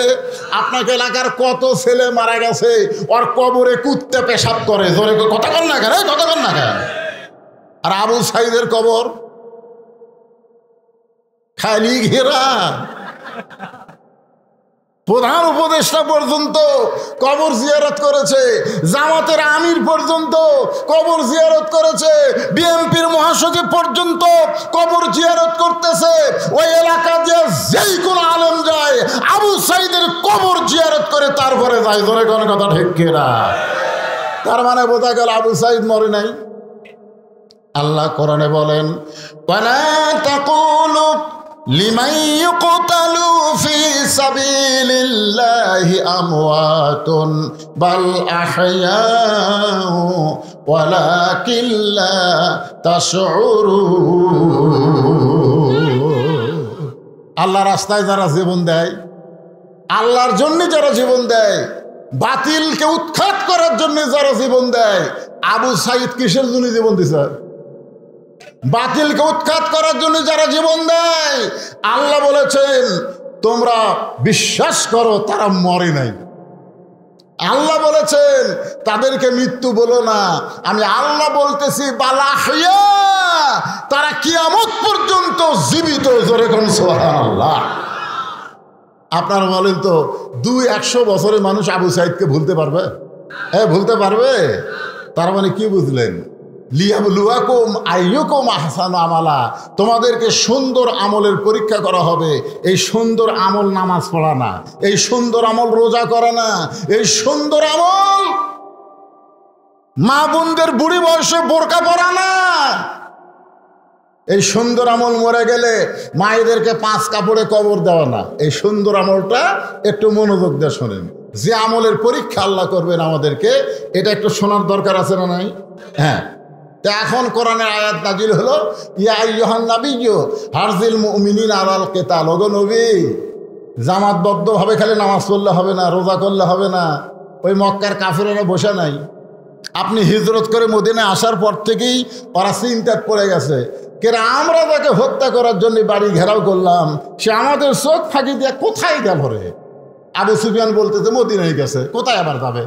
আপনাকে এলাকার কত ছেলে মারা গেছে ওর কবরে কুত্তে পেশাব করে। জোরে কথা কর না কেন? কথা কর না কেন? আর আবু সাইদের কবর খালি ঘেরা। প্রধান উপদেষ্টা পর্যন্ত কবর জিয়ারত করেছে, জামাতের আমির পর্যন্ত কবর জিয়ারত করেছে, বিএনপির মহাসচিব পর্যন্ত কবর জিয়ারত করতেছে। ওই এলাকা যে যেই কোন আলেম যায় আবু সাইদের কবর জিয়ারত করে তারপরে যায়। ধরে কোন কথা ঠিক কিনা? তার মানে বোঝা গেল আবু সাইদ মরে নাই। আল্লাহ কোরআনে বলেন, ওয়ালা তাকুলু লিমান ইউকতালু ফি সাবিলিল্লাহি আমওয়াতুন বাল আহইয়াউ ওয়ালাকিন লা তাশউরুন। আল্লাহর রাস্তায় যারা জীবন দেয়, আল্লাহর জন্য যারা জীবন দেয়, বাতিলকে উৎখাত করার জন্য যারা জীবন দেয়, আবু সাইদ কিসের জন্য জীবন দিছে? বাতিলকে উৎখাত করার জন্য যারা জীবন দেয়, আল্লাহ বলেছেন তোমরা বিশ্বাস করো তারা মরে নাই। আল্লাহ বলেছেন তাদেরকে মৃত্যু বলো না, আমি আল্লাহ বলতেছি বালাহিয়া, তারা কিয়ামত পর্যন্ত জীবিত। জোরে কোন সুবহানাল্লাহ। আপনারা বলেন তো, 200 বছরের মানুষ আবু সাইদকে ভুলতে পারবে? হ্যাঁ, ভুলতে পারবে। তার মানে কি বুঝলেন? লিয়াবলুয়াকুম আইয়ুকুম আহসানু আমালা, তোমাদেরকে সুন্দর আমলের পরীক্ষা করা হবে। এই সুন্দর আমল নামাজ পড়া না, এই সুন্দর আমল রোজা করা না, এই সুন্দর আমল মা বোনদের বুড়ি বয়সে বোরকা পরা না। এই সুন্দর আমল মরে গেলে মায়েদেরকে 5 কাপড়ে কবর দেওয়া না। এই সুন্দর আমলটা একটু মনোযোগ দিয়ে শোনেন। যে আমলের পরীক্ষা আল্লাহ করবেন আমাদেরকে, এটা একটু শোনার দরকার আছে না নাই? হ্যাঁ। তা এখন কোরআনের আয়াত নাজিল হলো, ইয়া আইয়ুহান নাবিয়্যু হারজিল মুমিনিনা আলাল কিতাল। ওগো নবী, জামাতবদ্ধভাবে খালি নামাজ পড়লে হবে না, রোজা করলে হবে না। ওই মক্কার কাফেরেরা বসে নাই। আপনি হিজরত করে মদিনায় আসার পর থেকেই ওরা চিন্তায় পড়ে গেছে, কেন আমরা তাকে হত্যা করার জন্য বাড়ি ঘেরাও করলাম, সে আমাদের চোখ ফাঁকি দিয়ে কোথায় গেল রে? আবু সুফিয়ান বলতেছে মদিনায় গেছে, কোথায় আবার যাবে?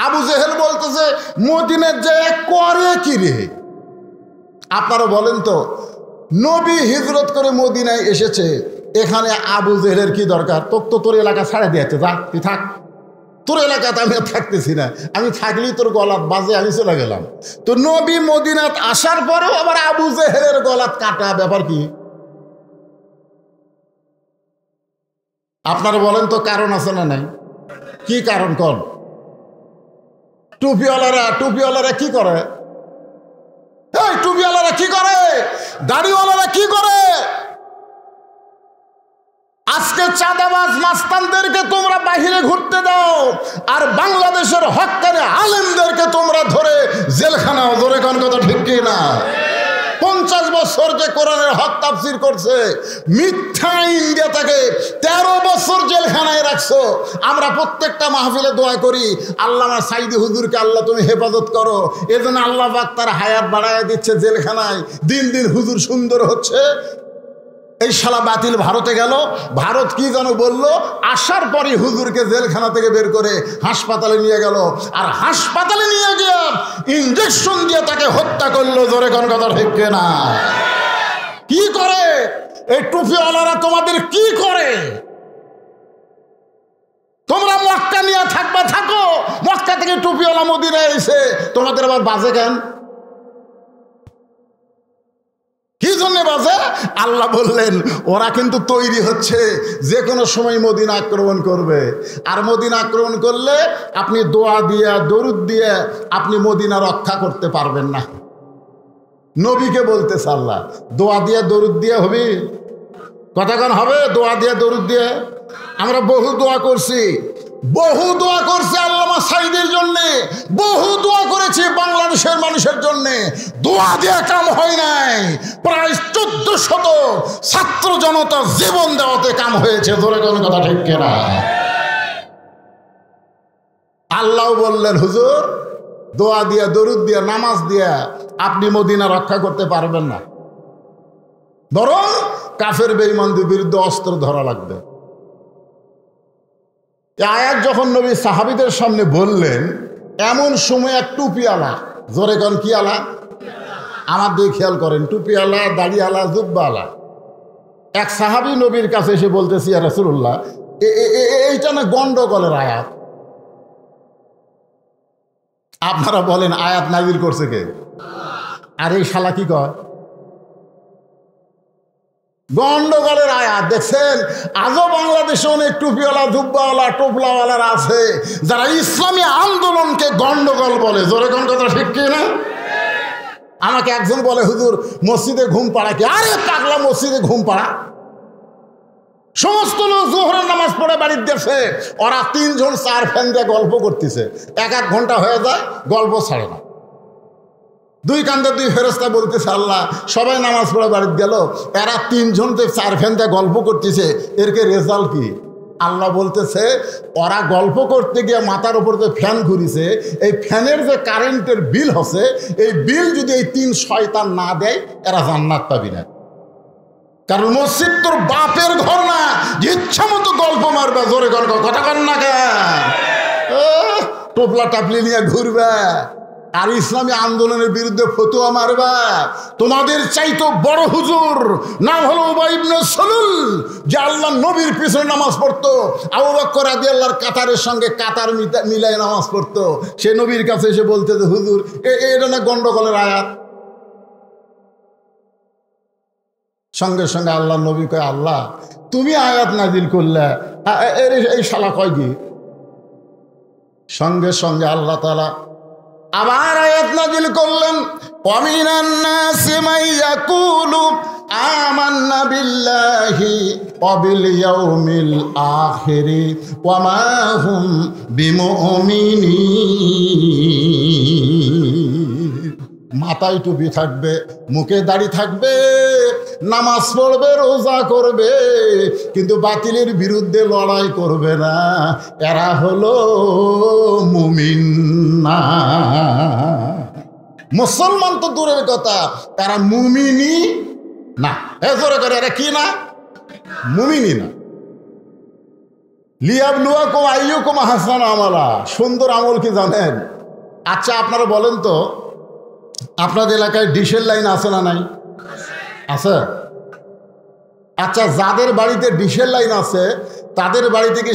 আবু জেহেল বলতেছে মদিনায় যে করে কি রে? আপনারা বলেন তো, নবী হিজরত করে মদিনায় এসেছে, এখানে আবু জেহেলের কি দরকার? তোর এলাকা ছাড়া দিয়েছে, যা তুই থাক, তোর এলাকাতে আমি থাকতেছি না, আমি থাকলেই তোর গলাত বাজে, আমি চলে গেলাম। তো নবী মদিনাত আসার পরেও আবার আবু জেহেলের গলাত কাটা, ব্যাপার কি? আপনারা বলেন তো, কারণ আছে না নাই? কি কারণ? কোন? টুপিওয়ালারা কি করে? এই টুপিওয়ালারা কি করে? দাড়িওয়ালারা কি করে? আজকে চাঁদাবাজ মাস্তানদেরকে তোমরা বাহিরে ঘুরতে দাও, আর বাংলাদেশের হক্কানি আলেমদেরকে তোমরা ধরে জেলখানাও। ধরে কোন কথা ঠিক কি না? 50 বছর যে কোরআনের হক তাফসীর করছে, মিথ্যা ইন্ডিয়া তাকে 13 বছর জেলখানায় রাখছো। আমরা প্রত্যেকটা মাহফিলে দোয়া করি, আল্লামা সাইদি হুজুরকে আল্লাহ তুমি হেফাজত করো। এজন্য আল্লাহ পাক তার হায়াত বাড়ায় দিচ্ছে জেলখানায়। দিন দিন হুজুর সুন্দর হচ্ছে। এই শালা বাতিল ভারতে গেল, ভারত কি যেন বললো, আসার পরই হুজুরকে জেলখানা থেকে বের করে হাসপাতালে নিয়ে গেল, আর হাসপাতালে নিয়ে গিয়ে ইঞ্জেকশন দিয়ে তাকে হত্যা করলো। জোরে কোন কথা ঠিক না? কি করে এই টুপিওয়ালারা? তোমাদের কি করে? তোমরা মক্কা নিয়ে থাকবা, থাকো। মক্কা থেকে টুপিওয়ালা মদিনায় এসে তোমাদের আবার বাজে কেন? কি জন্য বাজে? আল্লাহ বললেন ওরা কিন্তু তৈরি হচ্ছে, যে কোনো সময় মদিনা আক্রমণ করবে। আর মদিনা আক্রমণ করলে আপনি দোয়া দিয়ে দরুদ দিয়ে আপনি মদিনা রক্ষা করতে পারবেন না। নবীকে বলতেছে আল্লাহ, দোয়া দিয়ে দরুদ দিয়ে হবে? কথাক্ষণ হবে? দোয়া দিয়ে দরুদ দিয়ে আমরা বহু দোয়া করছি, আল্লামা সাঈদীর জন্যে, বহু দোয়া করেছি বাংলাদেশের মানুষের জন্যে। দোয়া দিয়ে কাম হয় নাই, প্রায় 1400 ছাত্র জনতা জীবন দেওয়াতে কাম হয়েছে। ধরে কোন কথা ঠিক কিনা? আল্লাহ বললেন হুজুর দোয়া দিয়া দরুদ দিয়া নামাজ দিয়া আপনি মদিনা রক্ষা করতে পারবেন না, বরং কাফের বেঈমানদের বিরুদ্ধে অস্ত্র ধরা লাগবে। আয়াত যখন নবী সাহাবীদের সামনে বললেন, এমন সময় এক টুপিওয়ালা, জোরে কন কি আলা? আমার দিকে খেয়াল করেন, টুপিওয়ালা, দাড়িওয়ালা, জুব্বাওয়ালা এক সাহাবী নবীর কাছে এসে বলতেছি, ইয়া রাসূলুল্লাহ এইটা না গন্ডগোলের আয়াত। আপনারা বলেন আয়াত নাযিল করছে কে? আর এই শালা কি কয়? গন্ডগোলের আয়াত। দেখছেন আজও বাংলাদেশে অনেক টুপিওয়ালা, জুব্বাওয়ালা, টোপলাওয়ালারা আছে যারা ইসলামী আন্দোলনকে গন্ডগোল বলে। জোরে কোন কথা ঠিক কি না? আমাকে একজন বলে হুজুর মসজিদে ঘুম পাড়া কি? আরে পাগলা, মসজিদে ঘুম পাড়া সমস্ত লোক জোহরের নামাজ পড়ে বাড়ির দেশে, ওরা 3 জন 4 ফ্যান দিয়ে গল্প করতেছে, 1-1 ঘন্টা হয়ে যায়, গল্প ছাড়ে না। 2 কান্দে 2 ফেরেশতা বলতেছে আল্লাহ সবাই নামাজ পড়ে বাড়িতে গেল, এরা 3 জন 4 ফ্যান দিয়ে গল্প করতেছে, এরকে রেজাল্ট কি? আল্লাহ বলতেছে ওরা গল্প করতে গিয়ে মাথার উপর যে ফ্যান ঘুরিছে, এই ফ্যানের যে কারেন্টের বিল হচ্ছে, এই বিল যদি এই 3 শয়তান না দেয় এরা জান্নাত পাবি না। কারণ মসজিদ তোর বাপের ঘর না, ইচ্ছা মতো গল্প মারবে। জোরে কথা কন না কেন? টোপলা টাপলি নিয়ে ঘুরবে আর ইসলামী আন্দোলনের বিরুদ্ধে ফতোয়া মারবা। তোমাদের চাইতো বড় হুজুর নাম হলো উবাই ইবনে সালুল, যে আল্লাহ নবীর পিছনে নামাজ পড়তো, আবু বকর রাদিয়াল্লাহর কাতারের সঙ্গে কাতার মিলাই নামাজ পড়তো। সে নবীর কাছে এসে বলতে যে হুজুর এটা না গন্ডগোলের আয়াত। সঙ্গে সঙ্গে আল্লাহ নবী কয় আল্লাহ তুমি আয়াত নাজিল করলে, এই শালা কয় কি? সঙ্গে সঙ্গে আল্লাহ তাআলা আবার আয়াত নাজিল করলেন, ওয়ামিনান নাসি মান ইয়াকুলু আমান্না বিল্লাহি ওয়া বিল ইয়াউমিল আখিরি ওয়া মা হুম বিমুমিনিন। মাথায় টুপি থাকবে, মুখে দাড়ি থাকবে, নামাজ পড়বে, রোজা করবে, কিন্তু বাতিলের বিরুদ্ধে লড়াই করবে না, এরা হলো মুমিন না। মুসলমান তো দূরের কথা, তারা মুমিনি না। জোরে করে এরা কি না? মুমিনি না। লিয়াবলুয়াকুম আইয়ুকুম আহসানু আমালা। সুন্দর আমল কি জানেন? আচ্ছা আপনারা বলেন তো, আপনাদের এলাকায় ডিশের লাইন আছে না নাই? আছে। আচ্ছা যাদের বাড়িতে ডিশের লাইন আছে তাদের বাড়িতে কি